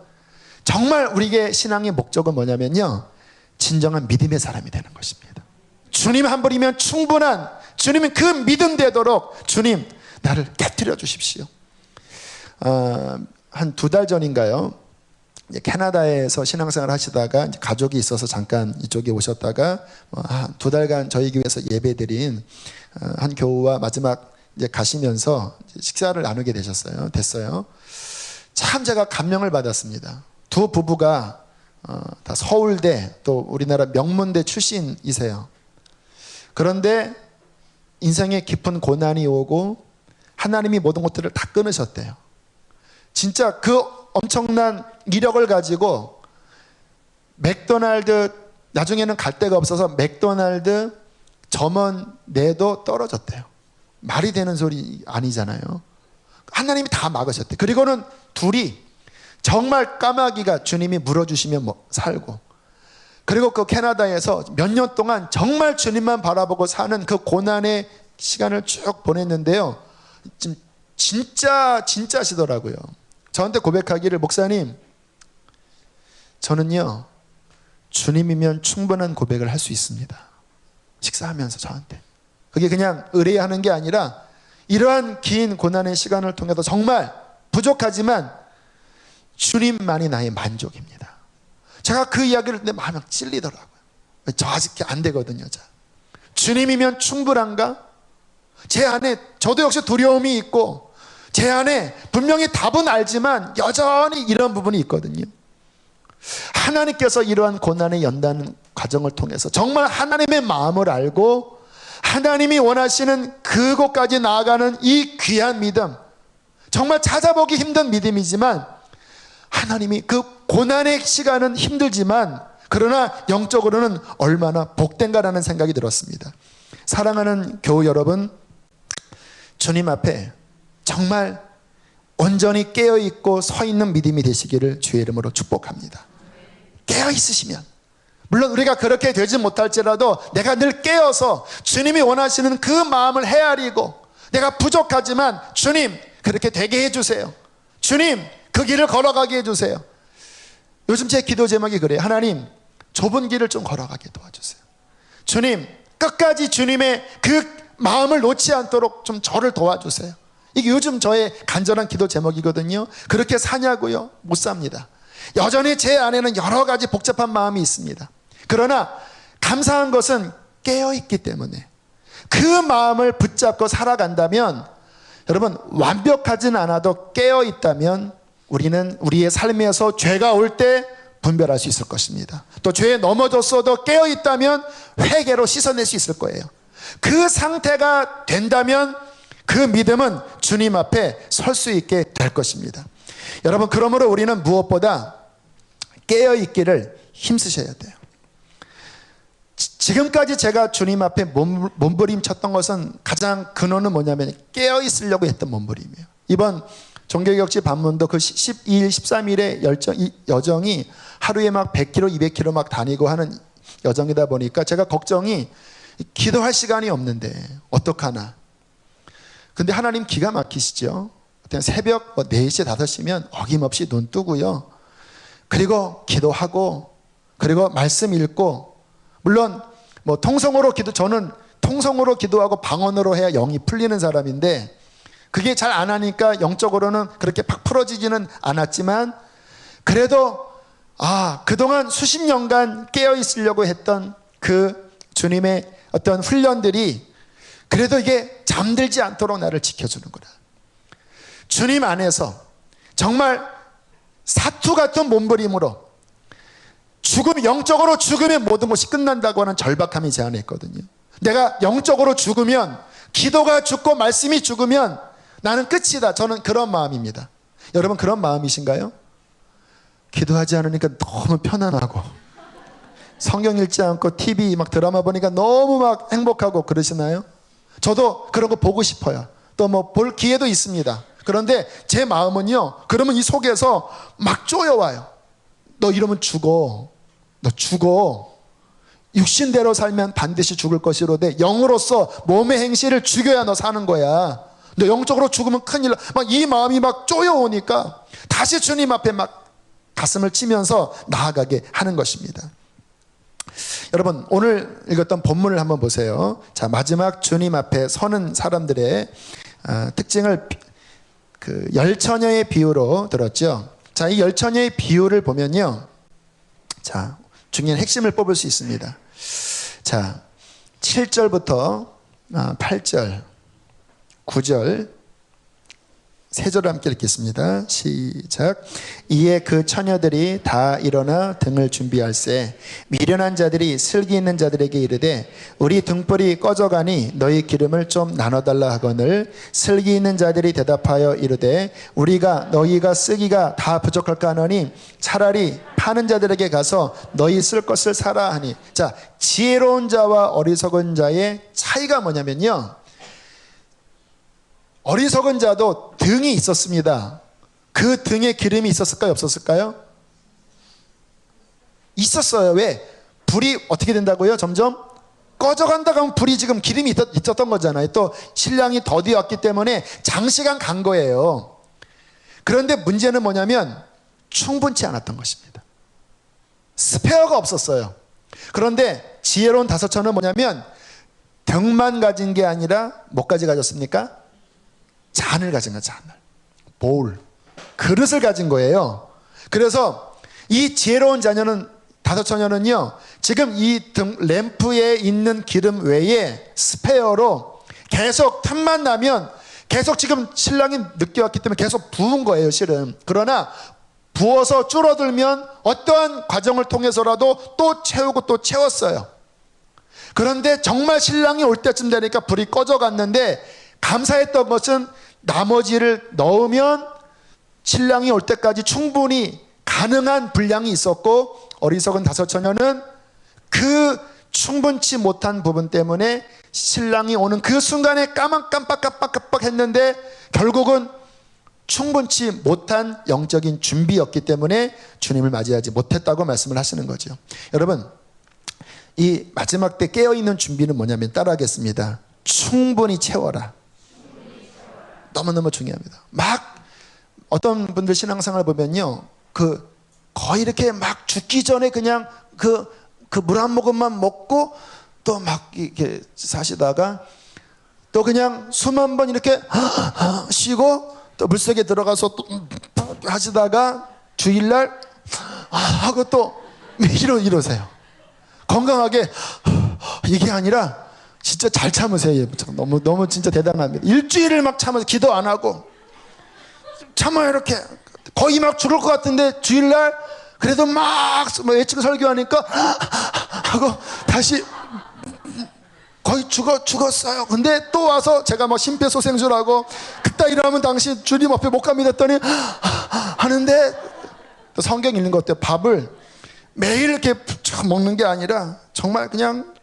정말 우리의 신앙의 목적은 뭐냐면요, 진정한 믿음의 사람이 되는 것입니다. 주님 한 분이면 충분한, 주님은 그 믿음 되도록 주님 나를 깨트려 주십시오. 한 2달 전인가요, 캐나다에서 신앙생활 하시다가 이제 가족이 있어서 잠깐 이쪽에 오셨다가 2달간 저희 교회에서 예배드린 한 교우와 마지막 이제 가시면서 식사를 나누게 됐어요. 참 제가 감명을 받았습니다. 두 부부가 다 서울대 또 우리나라 명문대 출신이세요. 그런데 인생에 깊은 고난이 오고 하나님이 모든 것들을 다 끊으셨대요. 진짜 그 엄청난 이력을 가지고 맥도날드, 나중에는 갈 데가 없어서 맥도날드 점원 내도 떨어졌대요. 말이 되는 소리 아니잖아요. 하나님이 다 막으셨대요. 그리고는 둘이 정말 까마귀가 주님이 물어주시면 살고, 그리고 그 캐나다에서 몇 년 동안 정말 주님만 바라보고 사는 그 고난의 시간을 쭉 보냈는데요, 지금 진짜시더라고요. 저한테 고백하기를, 목사님, 저는요 주님이면 충분한 고백을 할 수 있습니다. 식사하면서 저한테. 그게 그냥 의뢰하는 게 아니라 이러한 긴 고난의 시간을 통해서 정말 부족하지만 주님만이 나의 만족입니다. 제가 그 이야기를 듣는데 마음이 찔리더라고요. 저 아직 안 되거든요. 주님이면 충분한가? 제 안에 저도 역시 두려움이 있고 제 안에 분명히 답은 알지만 여전히 이런 부분이 있거든요. 하나님께서 이러한 고난의 연단 과정을 통해서 정말 하나님의 마음을 알고 하나님이 원하시는 그곳까지 나아가는 이 귀한 믿음, 정말 찾아보기 힘든 믿음이지만 하나님이 그 고난의 시간은 힘들지만 그러나 영적으로는 얼마나 복된가라는 생각이 들었습니다. 사랑하는 교우 여러분, 주님 앞에 정말 온전히 깨어있고 서 있는 믿음이 되시기를 주의 이름으로 축복합니다. 깨어있으시면, 물론 우리가 그렇게 되지 못할지라도 내가 늘 깨어서 주님이 원하시는 그 마음을 헤아리고, 내가 부족하지만 주님 그렇게 되게 해주세요. 주님 그 길을 걸어가게 해주세요. 요즘 제 기도 제목이 그래요. 하나님 좁은 길을 좀 걸어가게 도와주세요. 주님 끝까지 주님의 그 마음을 놓지 않도록 좀 저를 도와주세요. 이게 요즘 저의 간절한 기도 제목이거든요. 그렇게 사냐고요? 못 삽니다. 여전히 제 안에는 여러 가지 복잡한 마음이 있습니다. 그러나 감사한 것은 깨어있기 때문에 그 마음을 붙잡고 살아간다면, 여러분 완벽하진 않아도 깨어있다면 우리는 우리의 삶에서 죄가 올 때 분별할 수 있을 것입니다. 또 죄에 넘어졌어도 깨어있다면 회개로 씻어낼 수 있을 거예요. 그 상태가 된다면 그 믿음은 주님 앞에 설 수 있게 될 것입니다. 여러분, 그러므로 우리는 무엇보다 깨어있기를 힘쓰셔야 돼요. 지금까지 제가 주님 앞에 몸부림쳤던 것은 가장 근원은 뭐냐면 깨어있으려고 했던 몸부림이에요. 이번 종교개혁지 반문도 그 12일, 13일의 여정이 하루에 막 100km, 200km 막 다니고 하는 여정이다 보니까 제가 걱정이, 기도할 시간이 없는데 어떡하나. 근데 하나님 기가 막히시죠. 새벽 4시, 5시면 어김없이 눈 뜨고요. 그리고 기도하고, 그리고 말씀 읽고, 물론 통성으로 저는 통성으로 기도하고 방언으로 해야 영이 풀리는 사람인데 그게 잘 안 하니까 영적으로는 그렇게 팍 풀어지지는 않았지만, 그래도 그동안 수십 년간 깨어 있으려고 했던 그 주님의 어떤 훈련들이 그래도 이게 잠들지 않도록 나를 지켜주는 거라. 주님 안에서 정말 사투 같은 몸부림으로 영적으로 죽으면 모든 것이 끝난다고 하는 절박함이 제 안에 있거든요. 내가 영적으로 죽으면, 기도가 죽고 말씀이 죽으면 나는 끝이다. 저는 그런 마음입니다. 여러분 그런 마음이신가요? 기도하지 않으니까 너무 편안하고 성경 읽지 않고 TV 막 드라마 보니까 너무 막 행복하고 그러시나요? 저도 그런 거 보고 싶어요. 또 뭐 볼 기회도 있습니다. 그런데 제 마음은요, 그러면 이 속에서 막 쪼여와요. 너 이러면 죽어. 너 죽어. 육신대로 살면 반드시 죽을 것이로되 영으로서 몸의 행실을 죽여야 너 사는 거야. 너 영적으로 죽으면 큰일 나. 막 이 마음이 막 쪼여오니까 다시 주님 앞에 막 가슴을 치면서 나아가게 하는 것입니다. 여러분 오늘 읽었던 본문을 한번 보세요. 자, 마지막 주님 앞에 서는 사람들의 특징을 그 열처녀의 비유로 들었죠. 자, 이 열처녀의 비유를 보면요, 자, 중요한 핵심을 뽑을 수 있습니다. 자, 7절부터 8절, 9절 세 절을 함께 읽겠습니다. 시작. 이에 그 처녀들이 다 일어나 등을 준비할세 미련한 자들이 슬기 있는 자들에게 이르되 우리 등불이 꺼져가니 너희 기름을 좀 나눠달라 하거늘 슬기 있는 자들이 대답하여 이르되 우리가 너희가 쓰기가 다 부족할까 하노니 차라리 파는 자들에게 가서 너희 쓸 것을 사라 하니. 자, 지혜로운 자와 어리석은 자의 차이가 뭐냐면요, 어리석은 자도 등이 있었습니다. 그 등에 기름이 있었을까요? 없었을까요? 있었어요. 왜? 불이 어떻게 된다고요? 점점 꺼져간다고 하면 불이 지금 기름이 있었던 거잖아요. 또 신랑이 더디었기 때문에 장시간 간 거예요. 그런데 문제는 뭐냐면 충분치 않았던 것입니다. 스페어가 없었어요. 그런데 지혜로운 다섯처는 뭐냐면 등만 가진 게 아니라 뭐까지 가졌습니까? 잔을 가진 거예요. 잔을, 보울, 그릇을 가진 거예요. 그래서 이 지혜로운 자녀는, 다섯 처녀는요, 지금 이 등 램프에 있는 기름 외에 스페어로 계속 틈만 나면 계속, 지금 신랑이 늦게 왔기 때문에 계속 부은 거예요, 실은. 그러나 부어서 줄어들면 어떠한 과정을 통해서라도 또 채우고 또 채웠어요. 그런데 정말 신랑이 올 때쯤 되니까 불이 꺼져갔는데 감사했던 것은 나머지를 넣으면 신랑이 올 때까지 충분히 가능한 분량이 있었고, 어리석은 다섯 처녀는 그 충분치 못한 부분 때문에 신랑이 오는 그 순간에 깜빡 했는데 결국은 충분치 못한 영적인 준비였기 때문에 주님을 맞이하지 못했다고 말씀을 하시는 거죠. 여러분, 이 마지막 때 깨어있는 준비는 뭐냐면 따라하겠습니다. 충분히 채워라. 너무너무 중요합니다. 막 어떤 분들 신앙생활 보면요, 거의 이렇게 막 죽기 전에 그냥 그 물 한 모금만 먹고 또 막 이렇게 사시다가 또 그냥 숨 한 번 이렇게 쉬고 또 물속에 들어가서 또 하시다가 주일날 하고 또 이러세요. 건강하게 이게 아니라 진짜 잘 참으세요. 너무 진짜 대단합니다. 일주일을 막 참아서 기도 안 하고 참아요. 이렇게 거의 막 죽을 것 같은데 주일날 그래도 막 외치고 설교하니까 하고 다시 거의 죽었어요. 근데 또 와서 제가 뭐 심폐소생술하고 그따 이러면 당신 주님 앞에 못 갑니다 했더니 하는데, 또 성경 읽는 것 같아요. 밥을 매일 이렇게 먹는 게 아니라 정말 그냥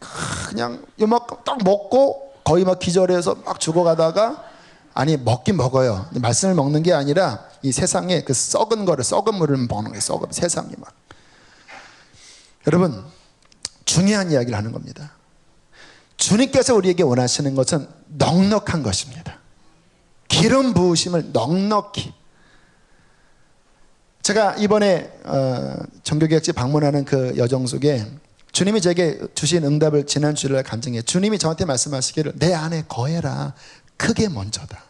요만큼 딱 먹고 거의 막 기절해서 막 죽어가다가, 아니 먹긴 먹어요. 말씀을 먹는 게 아니라 이 세상에 그 썩은 물을 먹는 거예요. 썩은 세상이 막. 여러분, 중요한 이야기를 하는 겁니다. 주님께서 우리에게 원하시는 것은 넉넉한 것입니다. 기름 부으심을 넉넉히. 제가 이번에 정교개혁지 방문하는 그 여정 속에 주님이 제게 주신 응답을 지난 주일날 간증해. 주님이 저한테 말씀하시기를 내 안에 거해라. 그게 먼저다.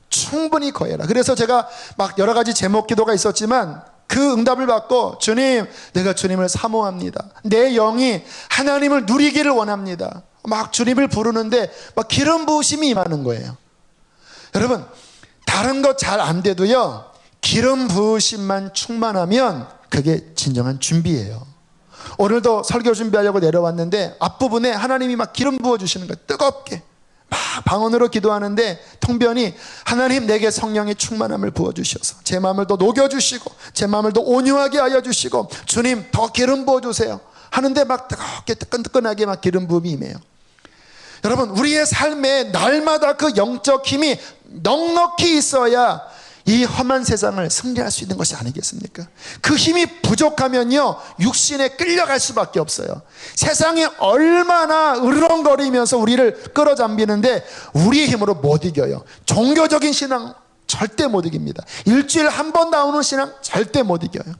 충분히 거해라. 그래서 제가 막 여러 가지 제목 기도가 있었지만 그 응답을 받고, 주님, 내가 주님을 사모합니다. 내 영이 하나님을 누리기를 원합니다. 막 주님을 부르는데 막 기름 부으심이 임하는 거예요. 여러분, 다른 거 잘 안 돼도요, 기름 부으심만 충만하면 그게 진정한 준비예요. 오늘도 설교 준비하려고 내려왔는데 앞부분에 하나님이 막 기름 부어주시는 거예요. 뜨겁게 막 방언으로 기도하는데 통변이 하나님 내게 성령의 충만함을 부어주셔서 제 마음을 더 녹여주시고 제 마음을 더 온유하게 하여 주시고 주님 더 기름 부어주세요 하는데 막 뜨겁게 뜨끈뜨끈하게 막 기름 부음이 임해요. 여러분, 우리의 삶에 날마다 그 영적 힘이 넉넉히 있어야 이 험한 세상을 승리할 수 있는 것이 아니겠습니까? 그 힘이 부족하면요 육신에 끌려갈 수밖에 없어요. 세상이 얼마나 으르렁거리면서 우리를 끌어잠비는데 우리의 힘으로 못 이겨요. 종교적인 신앙 절대 못 이깁니다. 일주일에 한 번 나오는 신앙 절대 못 이겨요.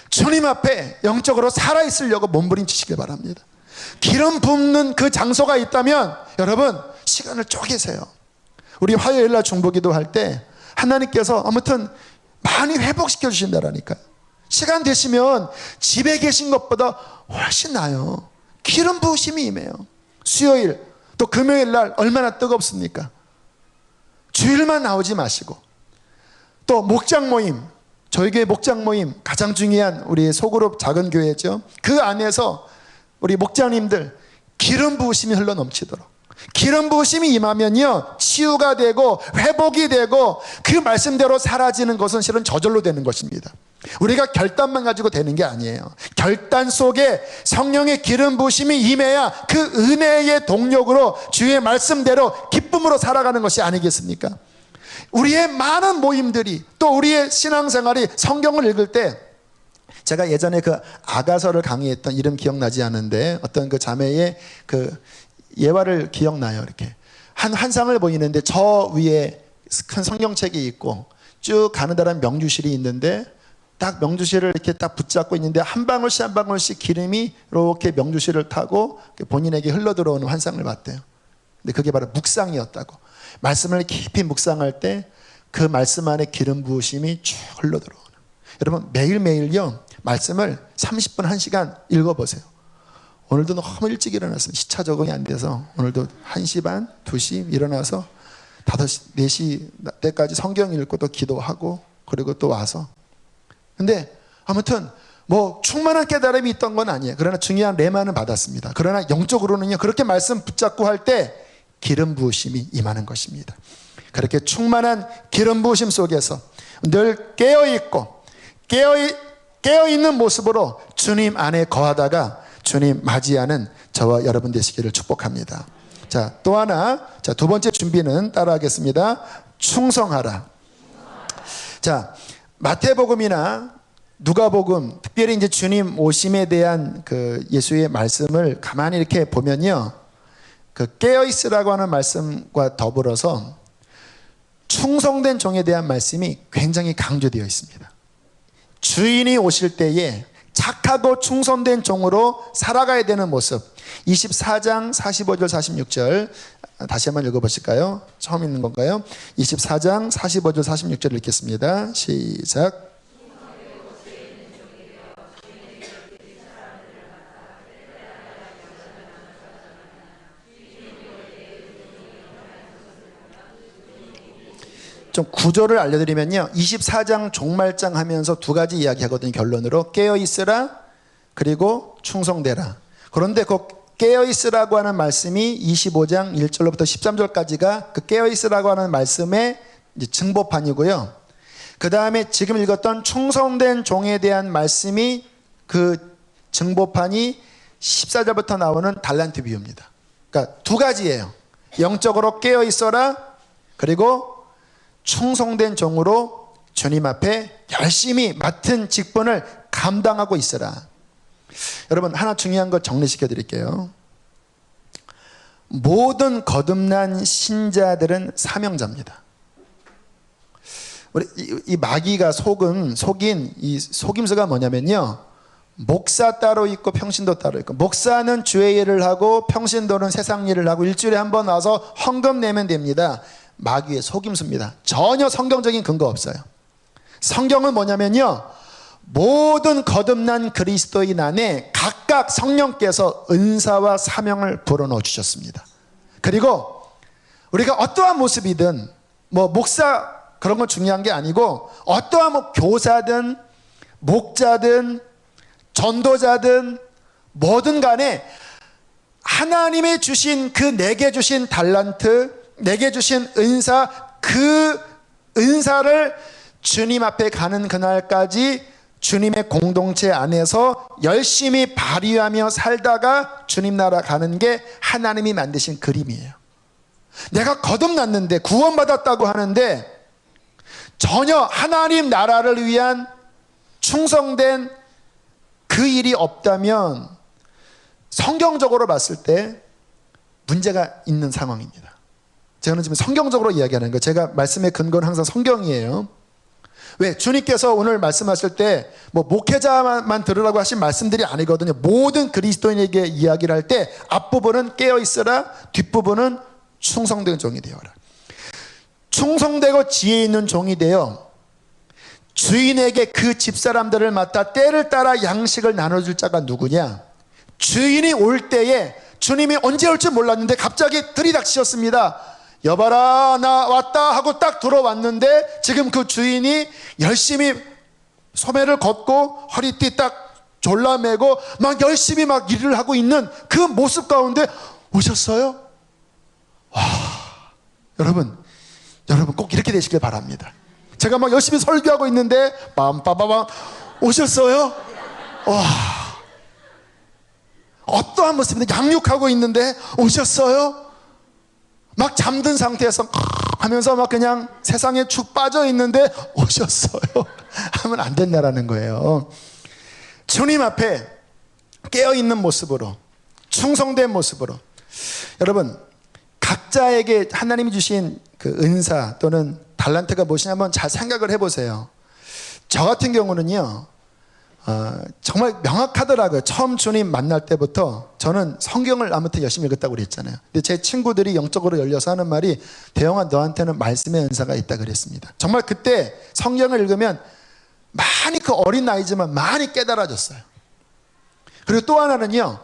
주님 앞에 영적으로 살아있으려고 몸부림치시길 바랍니다. 기름 붓는 그 장소가 있다면 여러분 시간을 쪼개세요. 우리 화요일날 중보기도 할 때 하나님께서 아무튼 많이 회복시켜 주신다라니까요. 시간 되시면 집에 계신 것보다 훨씬 나아요. 기름 부으심이 임해요. 수요일 또 금요일날 얼마나 뜨겁습니까? 주일만 나오지 마시고 또 목장 모임, 저희 교회 목장 모임 가장 중요한 우리 소그룹 작은 교회죠. 그 안에서 우리 목장님들 기름 부으심이 흘러 넘치도록, 기름 부으심이 임하면요 치유가 되고 회복이 되고 그 말씀대로 사라지는 것은 실은 저절로 되는 것입니다. 우리가 결단만 가지고 되는 게 아니에요. 결단 속에 성령의 기름 부으심이 임해야 그 은혜의 동력으로 주의 말씀대로 기쁨으로 살아가는 것이 아니겠습니까? 우리의 많은 모임들이 또 우리의 신앙생활이 성경을 읽을 때, 제가 예전에 그 아가서를 강의했던 이름 기억나지 않는데 어떤 그 자매의 그 예화를 기억나요. 이렇게 한 환상을 보이는데 저 위에 큰 성경책이 있고 쭉 가느다란 명주실이 있는데 딱 명주실을 이렇게 딱 붙잡고 있는데 한 방울씩 한 방울씩 기름이 이렇게 명주실을 타고 본인에게 흘러 들어오는 환상을 봤대요. 근데 그게 바로 묵상이었다고. 말씀을 깊이 묵상할 때 그 말씀 안에 기름 부으심이 쭉 흘러 들어오는. 여러분 매일매일요 말씀을 30분 1시간 읽어보세요. 오늘도 너무 일찍 일어났어요. 시차 적응이 안 돼서 오늘도 1시 반, 2시 일어나서 5시, 4시 때까지 성경 읽고 또 기도하고 그리고 또 와서. 근데 아무튼 뭐 충만한 깨달음이 있던 건 아니에요. 그러나 중요한 레마는 받았습니다. 그러나 영적으로는요 그렇게 말씀 붙잡고 할 때 기름 부으심이 임하는 것입니다. 그렇게 충만한 기름 부으심 속에서 늘 깨어있고 깨어있는 모습으로 주님 안에 거하다가 주님 맞이하는 저와 여러분 되시기를 축복합니다. 자, 또 하나, 자, 두 번째 준비는 따라하겠습니다. 충성하라. 자, 마태복음이나 누가복음, 특별히 이제 주님 오심에 대한 그 예수의 말씀을 가만히 이렇게 보면요, 그 깨어있으라고 하는 말씀과 더불어서 충성된 종에 대한 말씀이 굉장히 강조되어 있습니다. 주인이 오실 때에 착하고 충성된 종으로 살아가야 되는 모습. 24장 45절 46절 다시 한번 읽어보실까요? 처음 읽는 건가요? 24장 45절 46절 읽겠습니다. 시작. 좀 구조를 알려드리면요, 24장 종말장 하면서 두 가지 이야기하거든요. 결론으로 깨어있으라 그리고 충성되라. 그런데 그 깨어있으라고 하는 말씀이 25장 1절로부터 13절까지가 그 깨어있으라고 하는 말씀의 이제 증보판이고요. 그 다음에 지금 읽었던 충성된 종에 대한 말씀이 그 증보판이 14절부터 나오는 달란트 비유입니다. 그러니까 두 가지예요. 영적으로 깨어있어라 그리고 충성된 종으로 주님 앞에 열심히 맡은 직분을 감당하고 있어라. 여러분 하나 중요한 거 정리시켜 드릴게요. 모든 거듭난 신자들은 사명자입니다. 우리 이 마귀가 속인 이 속임수가 뭐냐면요, 목사 따로 있고 평신도 따로 있고, 목사는 주의 일을 하고 평신도는 세상 일을 하고 일주일에 한 번 와서 헌금 내면 됩니다. 마귀의 속임수입니다. 전혀 성경적인 근거 없어요. 성경은 뭐냐면요, 모든 거듭난 그리스도인 안에 각각 성령께서 은사와 사명을 불어넣어 주셨습니다. 그리고 우리가 어떠한 모습이든 뭐 목사 그런 건 중요한 게 아니고, 어떠한 뭐 교사든 목자든 전도자든 뭐든 간에 하나님이 주신 그 내게 주신 달란트, 내게 주신 은사, 그 은사를 주님 앞에 가는 그날까지 주님의 공동체 안에서 열심히 발휘하며 살다가 주님 나라 가는 게 하나님이 만드신 그림이에요. 내가 거듭났는데 구원받았다고 하는데 전혀 하나님 나라를 위한 충성된 그 일이 없다면 성경적으로 봤을 때 문제가 있는 상황입니다. 저는 지금 성경적으로 이야기하는 거예요. 제가 말씀의 근거는 항상 성경이에요. 왜? 주님께서 오늘 말씀하실 때 뭐 목회자만 들으라고 하신 말씀들이 아니거든요. 모든 그리스도인에게 이야기를 할 때 앞부분은 깨어있으라, 뒷부분은 충성된 종이 되어라. 충성되고 지혜 있는 종이 되어 주인에게 그 집사람들을 맡아 때를 따라 양식을 나눠줄 자가 누구냐? 주인이 올 때에 주님이 언제 올 줄 몰랐는데 갑자기 들이닥치셨습니다. 여봐라 나 왔다 하고 딱 들어왔는데 지금 그 주인이 열심히 소매를 걷고 허리띠 딱 졸라매고 막 열심히 막 일을 하고 있는 그 모습 가운데 오셨어요? 와, 여러분 꼭 이렇게 되시길 바랍니다. 제가 막 열심히 설교하고 있는데 빰빠바밤 오셨어요? 와, 어떠한 모습인데 양육하고 있는데 오셨어요? 막 잠든 상태에서 하면서 막 그냥 세상에 축 빠져 있는데 오셨어요? 하면 안 된다라는 거예요. 주님 앞에 깨어있는 모습으로, 충성된 모습으로. 여러분, 각자에게 하나님이 주신 그 은사 또는 달란트가 무엇이냐 한번 잘 생각을 해보세요. 저 같은 경우는요, 정말 명확하더라고요. 처음 주님 만날 때부터 저는 성경을 아무튼 열심히 읽었다고 그랬잖아요. 근데 제 친구들이 영적으로 열려서 하는 말이, 대영아 너한테는 말씀의 은사가 있다 그랬습니다. 정말 그때 성경을 읽으면 많이, 그 어린 나이지만 많이 깨달아졌어요. 그리고 또 하나는요,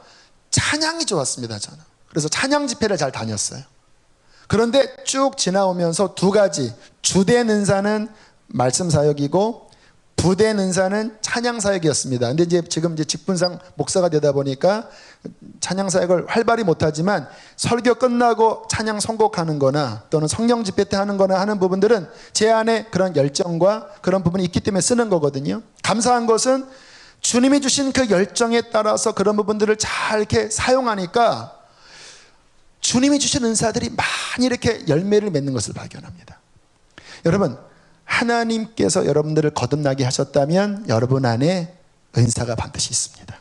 찬양이 좋았습니다. 저는 그래서 찬양 집회를 잘 다녔어요. 그런데 쭉 지나오면서 두 가지, 주된 은사는 말씀 사역이고 부된 은사는 찬양 사역이었습니다. 근데 이제 지금 이제 직분상 목사가 되다 보니까 찬양 사역을 활발히 못하지만 설교 끝나고 찬양 선곡하는 거나 또는 성령 집회 때 하는 거나 하는 부분들은 제 안에 그런 열정과 그런 부분이 있기 때문에 쓰는 거거든요. 감사한 것은 주님이 주신 그 열정에 따라서 그런 부분들을 잘 이렇게 사용하니까 주님이 주신 은사들이 많이 이렇게 열매를 맺는 것을 발견합니다. 여러분, 하나님께서 여러분들을 거듭나게 하셨다면 여러분 안에 은사가 반드시 있습니다.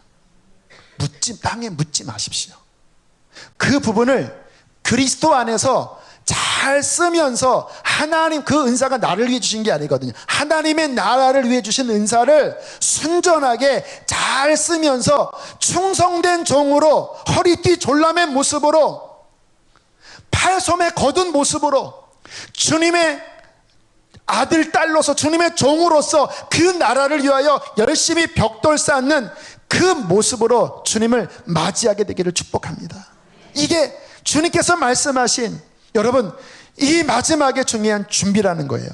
땅에 묻지 마십시오. 그 부분을 그리스도 안에서 잘 쓰면서, 하나님 그 은사가 나를 위해 주신 게 아니거든요. 하나님의 나라를 위해 주신 은사를 순전하게 잘 쓰면서 충성된 종으로, 허리띠 졸라맨 모습으로, 팔소매 거둔 모습으로, 주님의 아들, 딸로서, 주님의 종으로서 그 나라를 위하여 열심히 벽돌 쌓는 그 모습으로 주님을 맞이하게 되기를 축복합니다. 이게 주님께서 말씀하신, 여러분, 이 마지막에 중요한 준비라는 거예요.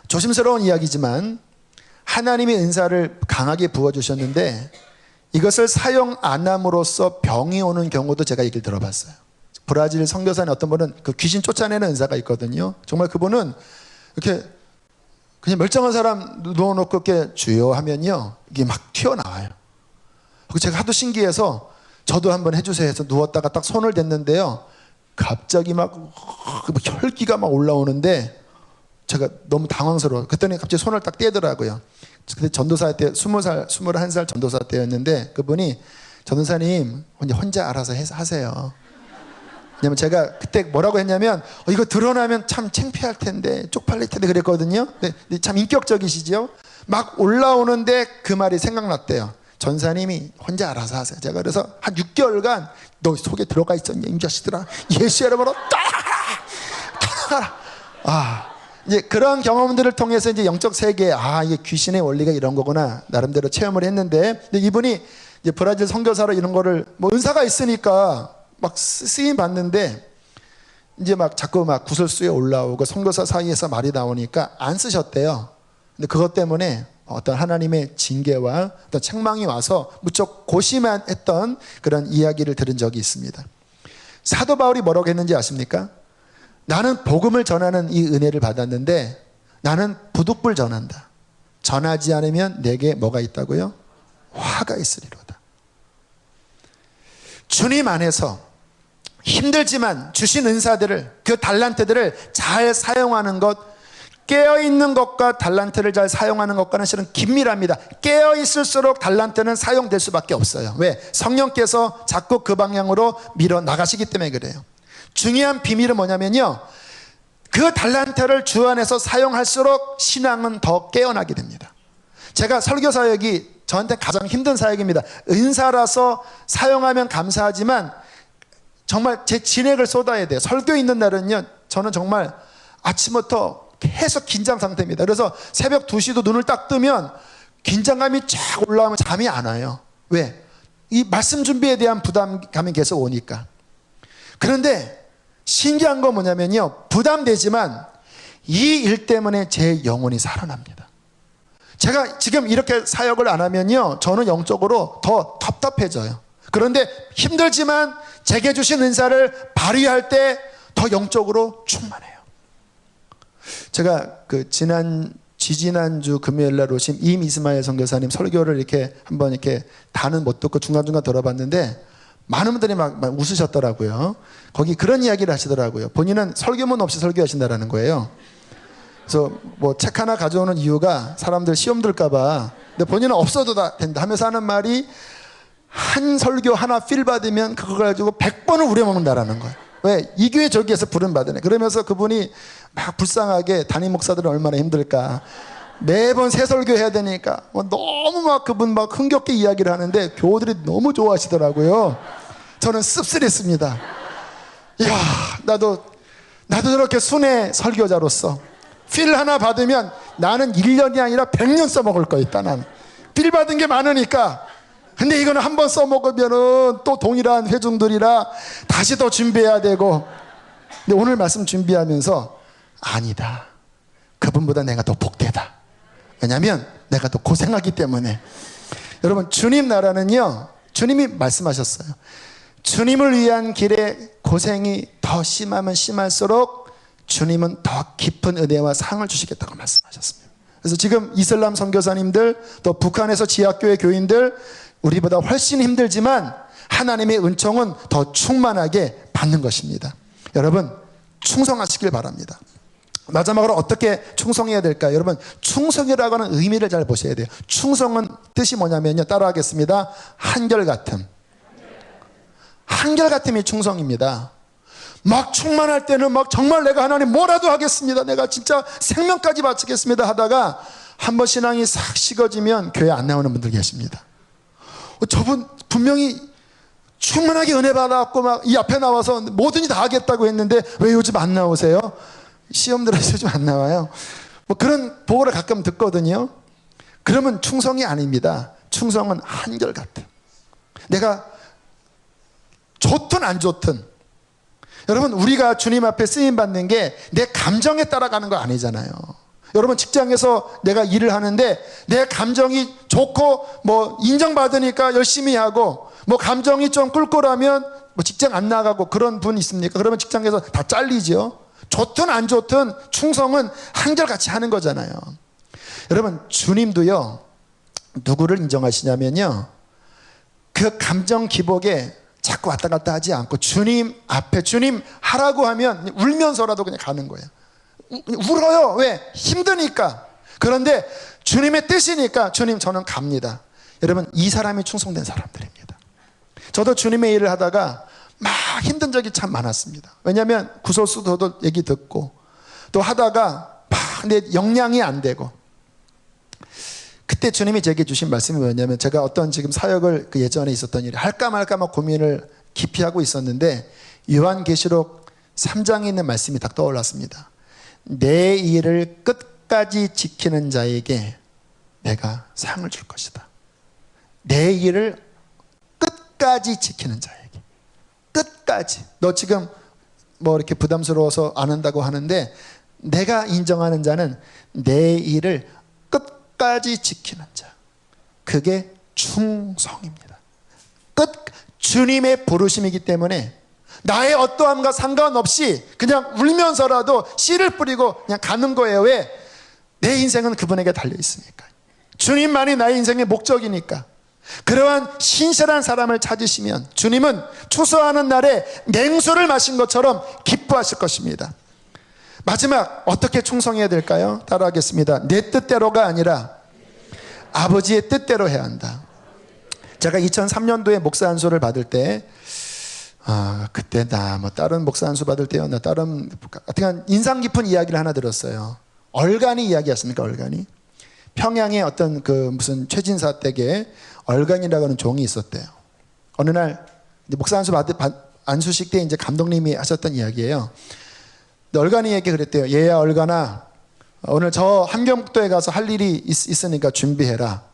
조심스러운 이야기지만 하나님이 은사를 강하게 부어주셨는데 이것을 사용 안 함으로써 병이 오는 경우도 제가 얘기를 들어봤어요. 브라질 선교사는 어떤 분은 그 귀신 쫓아내는 은사가 있거든요. 정말 그분은 이렇게 그냥 멀쩡한 사람 누워놓고 이렇게 주여 하면요, 이게 막 튀어나와요. 그리고 제가 하도 신기해서 저도 한번 해주세요 해서 누웠다가 딱 손을 댔는데요, 갑자기 막 혈기가 막 올라오는데 제가 너무 당황스러워요. 그때는 갑자기 손을 딱 떼더라고요. 그때 전도사 때 20살, 21살 전도사 때였는데 그분이, 전도사님 혼자 알아서 하세요. 왜냐면 제가 그때 뭐라고 했냐면, 이거 드러나면 참 창피할 텐데, 쪽팔릴 텐데 그랬거든요. 근데 참 인격적이시죠. 막 올라오는데 그 말이 생각났대요. 전사님이 혼자 알아서 하세요. 제가 그래서 한 6개월간 너 속에 들어가 있었냐 이 자식들아, 예수 이름으로 딱 이제 그런 경험들을 통해서 이제 영적 세계에, 이게 귀신의 원리가 이런 거구나 나름대로 체험을 했는데, 근데 이분이 이제 브라질 선교사로 이런 거를 뭐 은사가 있으니까 막 쓰임 받는데, 이제 막 자꾸 막 구설수에 올라오고 선교사 사이에서 말이 나오니까 안 쓰셨대요. 근데 그것 때문에 어떤 하나님의 징계와 어떤 책망이 와서 무척 고심한 했던 그런 이야기를 들은 적이 있습니다. 사도 바울이 뭐라고 했는지 아십니까? 나는 복음을 전하는 이 은혜를 받았는데 나는 부득불 전한다. 전하지 않으면 내게 뭐가 있다고요? 화가 있으리로다. 주님 안에서 힘들지만 주신 은사들을, 그 달란트들을 잘 사용하는 것, 깨어있는 것과 달란트를 잘 사용하는 것과는 실은 긴밀합니다. 깨어있을수록 달란트는 사용될 수밖에 없어요. 왜? 성령께서 자꾸 그 방향으로 밀어 나가시기 때문에 그래요. 중요한 비밀은 뭐냐면요, 그 달란트를 주 안에서 사용할수록 신앙은 더 깨어나게 됩니다. 제가 설교 사역이 저한테 가장 힘든 사역입니다. 은사라서 사용하면 감사하지만 정말 제 진액을 쏟아야 돼요. 설교 있는 날은요, 저는 정말 아침부터 계속 긴장 상태입니다. 그래서 새벽 2시도 눈을 딱 뜨면 긴장감이 쫙 올라오면 잠이 안 와요. 왜? 이 말씀 준비에 대한 부담감이 계속 오니까. 그런데 신기한 건 뭐냐면요, 부담되지만 이 일 때문에 제 영혼이 살아납니다. 제가 지금 이렇게 사역을 안 하면요, 저는 영적으로 더 답답해져요. 그런데 힘들지만 제게 주신 은사를 발휘할 때 더 영적으로 충만해요. 제가 지지난주 금요일 날 오신 임이스마엘 선교사님 설교를 이렇게 한번 이렇게 다는 못 듣고 중간중간 들어봤는데 많은 분들이 막 웃으셨더라고요. 거기 그런 이야기를 하시더라고요. 본인은 설교문 없이 설교하신다라는 거예요. 그래서 뭐 책 하나 가져오는 이유가 사람들 시험 들까봐, 근데 본인은 없어도 다 된다 하면서 하는 말이, 한 설교 하나 필 받으면 그거 가지고 100번을 우려먹는다라는 거예요. 왜? 이 교회 저 교회에서 부름 받으네. 그러면서 그분이 막 불쌍하게 담임 목사들은 얼마나 힘들까, 매번 새 설교 해야 되니까 너무 막 그분 막 흥겹게 이야기를 하는데 교우들이 너무 좋아하시더라고요. 저는 씁쓸했습니다. 이야, 나도 저렇게 순회 설교자로서 필 하나 받으면 나는 1년이 아니라 100년 써먹을 거 있다. 나는 필 받은 게 많으니까. 근데 이거는 한 번 써먹으면은 또 동일한 회중들이라 다시 더 준비해야 되고. 근데 오늘 말씀 준비하면서 아니다, 그분보다 내가 더 복되다. 왜냐하면 내가 더 고생하기 때문에. 여러분, 주님 나라는요, 주님이 말씀하셨어요. 주님을 위한 길에 고생이 더 심하면 심할수록 주님은 더 깊은 은혜와 상을 주시겠다고 말씀하셨습니다. 그래서 지금 이슬람 선교사님들, 또 북한에서 지하교회 교인들, 우리보다 훨씬 힘들지만 하나님의 은총은 더 충만하게 받는 것입니다. 여러분, 충성하시길 바랍니다. 마지막으로 어떻게 충성해야 될까요? 여러분, 충성이라고 하는 의미를 잘 보셔야 돼요. 충성은 뜻이 뭐냐면요, 따라하겠습니다. 한결같음. 한결같음이 충성입니다. 막 충만할 때는 막 정말 내가 하나님 뭐라도 하겠습니다, 내가 진짜 생명까지 바치겠습니다 하다가 한번 신앙이 싹 식어지면 교회 안 나오는 분들 계십니다. 저분 분명히 충만하게 은혜 받았고 막 이 앞에 나와서 뭐든지 다 하겠다고 했는데 왜 요즘 안 나오세요? 시험 들어서 요즘 안 나와요. 뭐 그런 보고를 가끔 듣거든요. 그러면 충성이 아닙니다. 충성은 한결같음. 내가 좋든 안 좋든, 여러분, 우리가 주님 앞에 쓰임 받는 게 내 감정에 따라가는 거 아니잖아요. 여러분, 직장에서 내가 일을 하는데 내 감정이 좋고 뭐 인정받으니까 열심히 하고, 뭐 감정이 좀 꿀꿀하면 뭐 직장 안 나가고 그런 분 있습니까? 그러면 직장에서 다 잘리죠. 좋든 안 좋든 충성은 한결같이 하는 거잖아요. 여러분, 주님도요, 누구를 인정하시냐면요, 그 감정 기복에 자꾸 왔다 갔다 하지 않고 주님 앞에, 주님 하라고 하면 울면서라도 그냥 가는 거예요. 울어요. 왜? 힘드니까. 그런데 주님의 뜻이니까 주님 저는 갑니다. 여러분, 이 사람이 충성된 사람들입니다. 저도 주님의 일을 하다가 막 힘든 적이 참 많았습니다. 왜냐하면 구설수도 저도 얘기 듣고 또 하다가 막 내 역량이 안 되고, 그때 주님이 제게 주신 말씀이 뭐냐면, 제가 어떤 지금 사역을 그 예전에 있었던 일이 할까 말까 막 고민을 깊이 하고 있었는데 요한계시록 3장에 있는 말씀이 딱 떠올랐습니다. 내 일을 끝까지 지키는 자에게 내가 상을 줄 것이다. 내 일을 끝까지 지키는 자에게. 끝까지. 너 지금 뭐 이렇게 부담스러워서 안 한다고 하는데, 내가 인정하는 자는 내 일을 끝까지 지키는 자, 그게 충성입니다. 주님의 부르심이기 때문에 나의 어떠함과 상관없이 그냥 울면서라도 씨를 뿌리고 그냥 가는 거예요. 왜? 내 인생은 그분에게 달려 있으니까. 주님만이 나의 인생의 목적이니까. 그러한 신실한 사람을 찾으시면 주님은 추수하는 날에 냉수를 마신 것처럼 기뻐하실 것입니다. 마지막, 어떻게 충성해야 될까요? 따라하겠습니다. 내 뜻대로가 아니라 아버지의 뜻대로 해야 한다. 제가 2003년도에 목사 안수를 받을 때, 그때 나 뭐 다른 목사 안수 받을 때요, 나 다른 하여튼 인상 깊은 이야기를 하나 들었어요. 얼간이 이야기였습니까? 얼간이 평양에 어떤 그 무슨 최진사 댁에 얼간이라고 하는 종이 있었대요. 어느 날 목사 안수 안수식 때 이제 감독님이 하셨던 이야기예요. 얼간이에게 그랬대요. 얘야 얼간아, 오늘 저 함경북도에 가서 할 일이 있으니까 준비해라.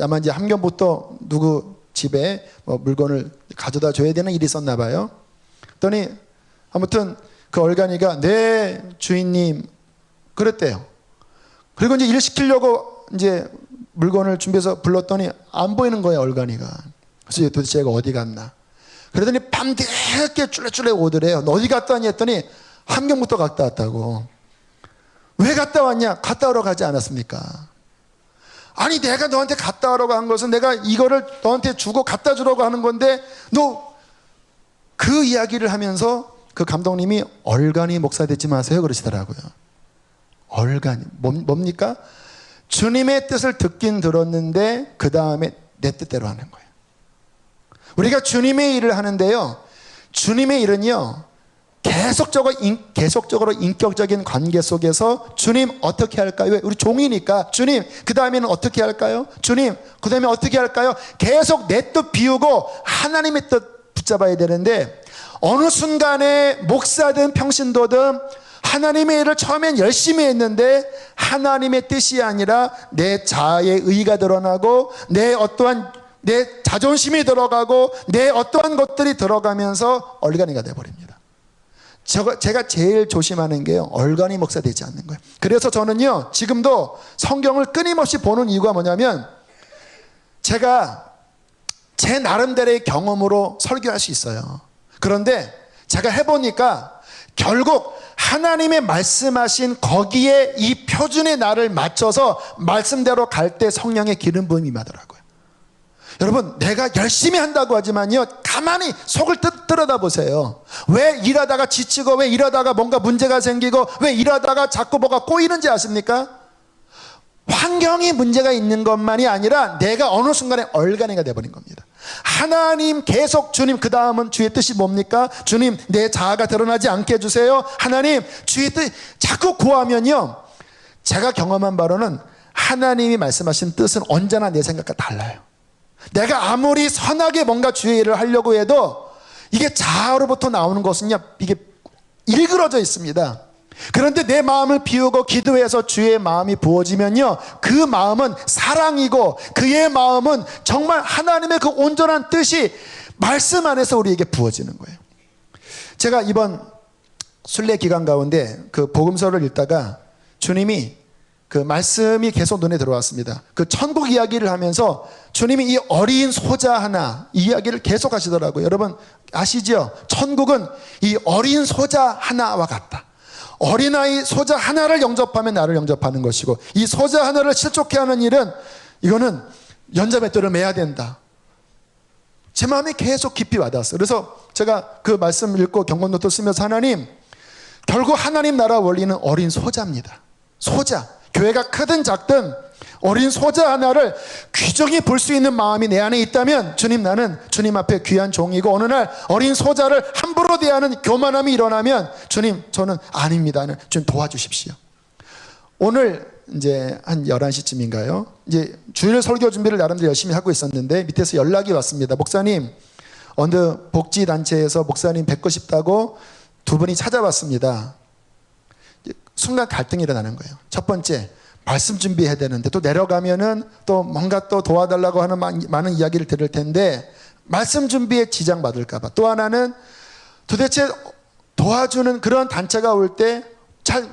아마 이제 함경북도 누구 집에 뭐 물건을 가져다 줘야 되는 일이 있었나 봐요. 그랬더니 아무튼 그 얼간이가 네 주인님 그랬대요. 그리고 이제 일 시키려고 이제 물건을 준비해서 불렀더니 안 보이는 거예요, 얼간이가. 그래서 도대체 얘가 어디 갔나. 그러더니 밤늦게 쫄래쫄래 오더래요. 너 어디 갔다 왔냐 했더니 함경북도 갔다 왔다고. 왜 갔다 왔냐? 갔다 오러 가지 않았습니까? 아니, 내가 너한테 갔다 오라고 한 것은 내가 이거를 너한테 주고 갖다 주라고 하는 건데, 너 그 이야기를 하면서 그 감독님이 얼간이 목사 되지 마세요 그러시더라고요. 얼간이 뭡니까? 주님의 뜻을 듣긴 들었는데 그 다음에 내 뜻대로 하는 거예요. 우리가 주님의 일을 하는데요, 주님의 일은요 계속적으로 인격적인 관계 속에서 주님 어떻게 할까요? 왜? 우리 종이니까. 주님 그 다음에는 어떻게 할까요? 주님 그 다음에 어떻게 할까요? 계속 내 뜻 비우고 하나님의 뜻 붙잡아야 되는데, 어느 순간에 목사든 평신도든 하나님의 일을 처음엔 열심히 했는데 하나님의 뜻이 아니라 내 자아의 의가 드러나고 내 어떠한 내 자존심이 들어가고 내 어떠한 것들이 들어가면서 얼간이가 돼버립니다. 제가 제일 조심하는 게요, 얼간이 목사 되지 않는 거예요. 그래서 저는요 지금도 성경을 끊임없이 보는 이유가 뭐냐면, 제가 제 나름대로의 경험으로 설교할 수 있어요. 그런데 제가 해보니까 결국 하나님의 말씀하신 거기에 이 표준의 나를 맞춰서 말씀대로 갈 때 성령의 기름 부음이 임하더라고요. 여러분, 내가 열심히 한다고 하지만요, 가만히 속을 들여다보세요. 왜 일하다가 지치고, 왜 일하다가 뭔가 문제가 생기고, 왜 일하다가 자꾸 뭐가 꼬이는지 아십니까? 환경이 문제가 있는 것만이 아니라 내가 어느 순간에 얼간이가 돼버린 겁니다. 하나님 계속 주님 그 다음은 주의 뜻이 뭡니까? 주님 내 자아가 드러나지 않게 해주세요. 하나님 주의 뜻 자꾸 구하면요, 제가 경험한 바로는 하나님이 말씀하신 뜻은 언제나 내 생각과 달라요. 내가 아무리 선하게 뭔가 주의 일을 하려고 해도 이게 자아로부터 나오는 것은요, 이게 일그러져 있습니다. 그런데 내 마음을 비우고 기도해서 주의 마음이 부어지면요, 그 마음은 사랑이고 그의 마음은 정말 하나님의 그 온전한 뜻이 말씀 안에서 우리에게 부어지는 거예요. 제가 이번 순례 기간 가운데 그 복음서를 읽다가 주님이 그 말씀이 계속 눈에 들어왔습니다. 그 천국 이야기를 하면서 주님이 이 어린 소자 하나 이야기를 계속 하시더라고요. 여러분 아시죠? 천국은 이 어린 소자 하나와 같다. 어린아이 소자 하나를 영접하면 나를 영접하는 것이고, 이 소자 하나를 실족해 하는 일은 이거는 연자맷돌을 매야 된다. 제 마음이 계속 깊이 와닿았어요. 그래서 제가 그 말씀 읽고 경건노트 쓰면서, 하나님 결국 하나님 나라 원리는 어린 소자입니다. 소자, 교회가 크든 작든 어린 소자 하나를 귀중히 볼 수 있는 마음이 내 안에 있다면, 주님 나는 주님 앞에 귀한 종이고, 어느 날 어린 소자를 함부로 대하는 교만함이 일어나면 주님 저는 아닙니다. 주님 도와주십시오. 오늘 이제 한 11시쯤인가요? 이제 주일 설교 준비를 나름대로 열심히 하고 있었는데 밑에서 연락이 왔습니다. 목사님, 어느 복지단체에서 목사님 뵙고 싶다고 두 분이 찾아왔습니다. 순간 갈등이 일어나는 거예요. 첫 번째, 말씀 준비해야 되는데 또 내려가면은 또 뭔가 또 도와달라고 하는 많은 이야기를 들을 텐데 말씀 준비에 지장 받을까 봐. 또 하나는 도대체 도와주는 그런 단체가 올 때 잘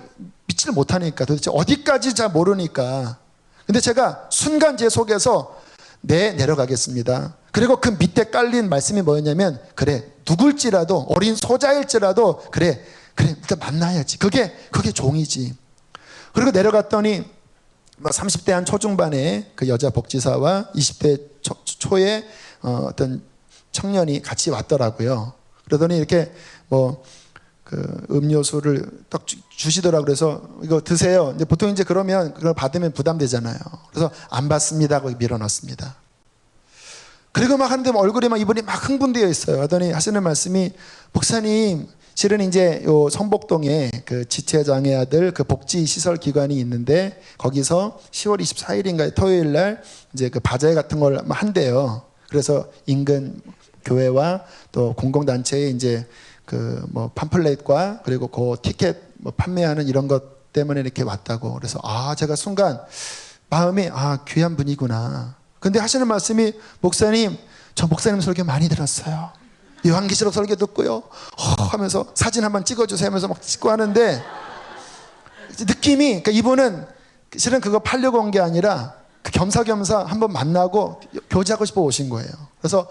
믿지를 못하니까, 도대체 어디까지 잘 모르니까. 근데 제가 순간 제 속에서 내려가겠습니다. 그리고 그 밑에 깔린 말씀이 뭐였냐면, 그래, 누굴지라도, 어린 소자일지라도, 그래, 일단 만나야지. 그게 종이지. 그리고 내려갔더니, 30대 한 초중반의 그 여자 복지사와 20대 초의 어떤 청년이 같이 왔더라고요. 그러더니 이렇게 그 음료수를 딱 주시더라고요. 그래서 이거 드세요. 이제 보통 이제 그러면 그걸 받으면 부담되잖아요. 그래서 안 받습니다 하고 밀어넣습니다. 그리고 막 하는데 얼굴이 막 이분이 막 흥분되어 있어요. 하더니 하시는 말씀이, 목사님, 실은 이제 요 성복동에 그 지체장애 아들 그 복지시설 기관이 있는데, 거기서 10월 24일인가 토요일 날 이제 그 바자회 같은 걸 한대요. 그래서 인근 교회와 또 공공단체에 이제 그 팜플렛과 그리고 그 티켓 판매하는 이런 것 때문에 이렇게 왔다고. 그래서 제가 순간 마음이 귀한 분이구나. 근데 하시는 말씀이, 목사님, 저 목사님 설교 많이 들었어요. 요한계시록 설교 듣고요 하면서 사진 한번 찍어주세요 하면서 막 찍고 하는데, 느낌이, 그러니까 이분은 실은 그거 팔려고 온 게 아니라 겸사겸사 한번 만나고 교제하고 싶어 오신 거예요. 그래서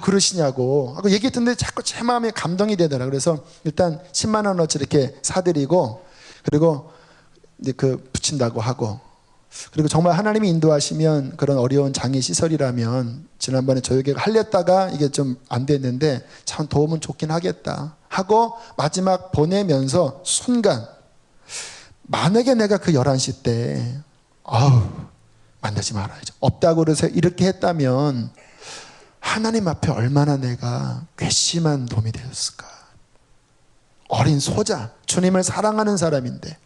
그러시냐고 하고 얘기 듣는데 자꾸 제 마음에 감동이 되더라고요. 그래서 일단 10만 원어치 이렇게 사드리고, 그리고 이제 붙인다고 하고, 그리고 정말 하나님이 인도하시면 그런 어려운 장애 시설이라면, 지난번에 저에게 하려다가 이게 좀 안 됐는데 참 도움은 좋긴 하겠다 하고 마지막 보내면서 순간, 만약에 내가 그 11시 때 만나지 말아야죠, 없다고 그래서 이렇게 했다면 하나님 앞에 얼마나 내가 괘씸한 놈이 되었을까. 어린 소자, 주님을 사랑하는 사람인데.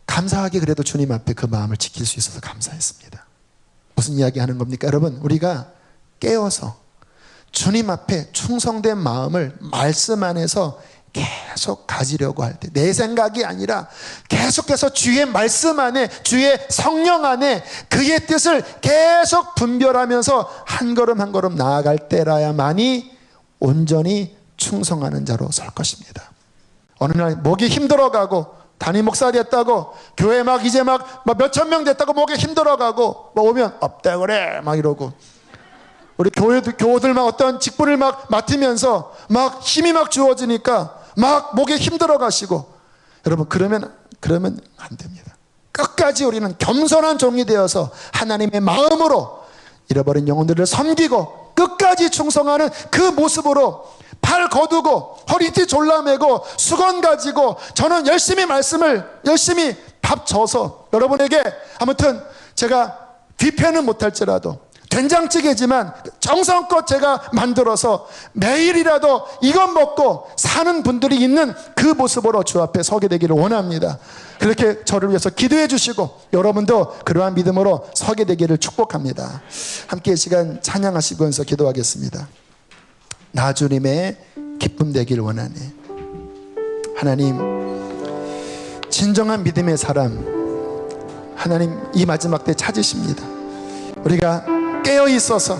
감사하게 그래도 주님 앞에 그 마음을 지킬 수 있어서 감사했습니다. 무슨 이야기 하는 겁니까? 여러분, 우리가 깨어서 주님 앞에 충성된 마음을 말씀 안에서 계속 가지려고 할 때, 내 생각이 아니라 계속해서 주의 말씀 안에, 주의 성령 안에 그의 뜻을 계속 분별하면서 한 걸음 한 걸음 나아갈 때라야만이 온전히 충성하는 자로 설 것입니다. 어느 날 목이 힘들어가고, 담임 목사 됐다고, 교회 이제 몇천 명 됐다고 목이 힘들어가고, 오면 없다 그래 막 이러고, 우리 교우들 어떤 직분을 맡으면서 힘이 주어지니까 목에 힘들어 가시고, 여러분, 그러면 안 됩니다. 끝까지 우리는 겸손한 종이 되어서 하나님의 마음으로 잃어버린 영혼들을 섬기고 끝까지 충성하는 그 모습으로 팔 거두고 허리띠 졸라매고 수건 가지고 저는 열심히 밥 줘서 여러분에게, 아무튼 제가 뷔페는 못할지라도 된장찌개지만 정성껏 제가 만들어서 매일이라도 이것 먹고 사는 분들이 있는 그 모습으로 주 앞에 서게 되기를 원합니다. 그렇게 저를 위해서 기도해 주시고 여러분도 그러한 믿음으로 서게 되기를 축복합니다. 함께 이 시간 찬양하시면서 기도하겠습니다. 나 주님의 기쁨 되길 원하네. 하나님, 진정한 믿음의 사람 하나님 이 마지막 때 찾으십니다. 우리가 깨어 있어서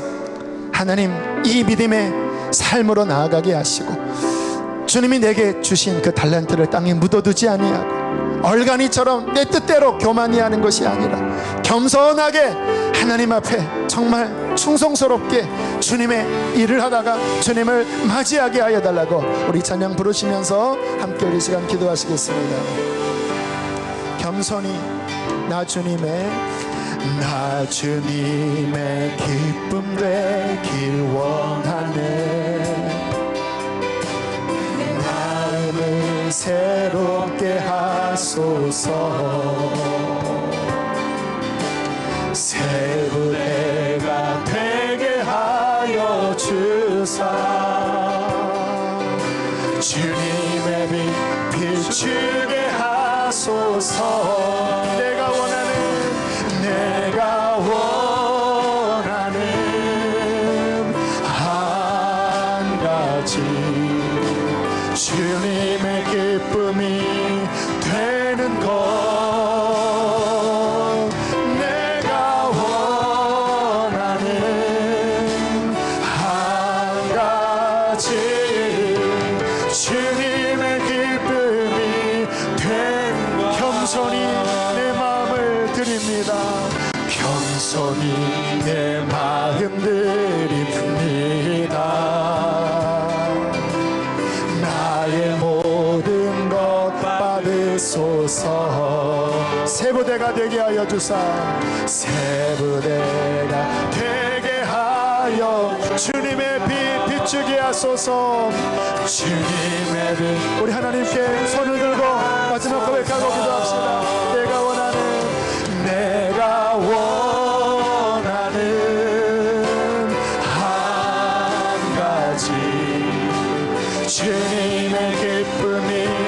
하나님 이 믿음의 삶으로 나아가게 하시고, 주님이 내게 주신 그 달란트를 땅에 묻어두지 아니하고 얼간이처럼 내 뜻대로 교만히 하는 것이 아니라 겸손하게 하나님 앞에 정말 충성스럽게 주님의 일을 하다가 주님을 맞이하게 하여 달라고 우리 찬양 부르시면서 함께 우리 시간 기도하시겠습니다. 겸손히 나 주님의 기쁨 되길 원하네. 마음을 새롭게 하소서. 새로운 해가 되게 하여 주사. 주님의 빛 비추게 하소서. 내가 원하는 한 가지, 주님의 기쁨이 되는 것. 내가 원하는 한 가지, 내 마음 드립니다. 나의 모든 것 받으소서. 새 부대가 되게 하여 주사, 새 부대가 되게 하여 주님의 빛 비추게 하소서. 주님의 빛. 우리 하나님께 손을 들고 마지막 고백하고 기도합시다. 내가 원하는 한 가지, 주님의 기쁨이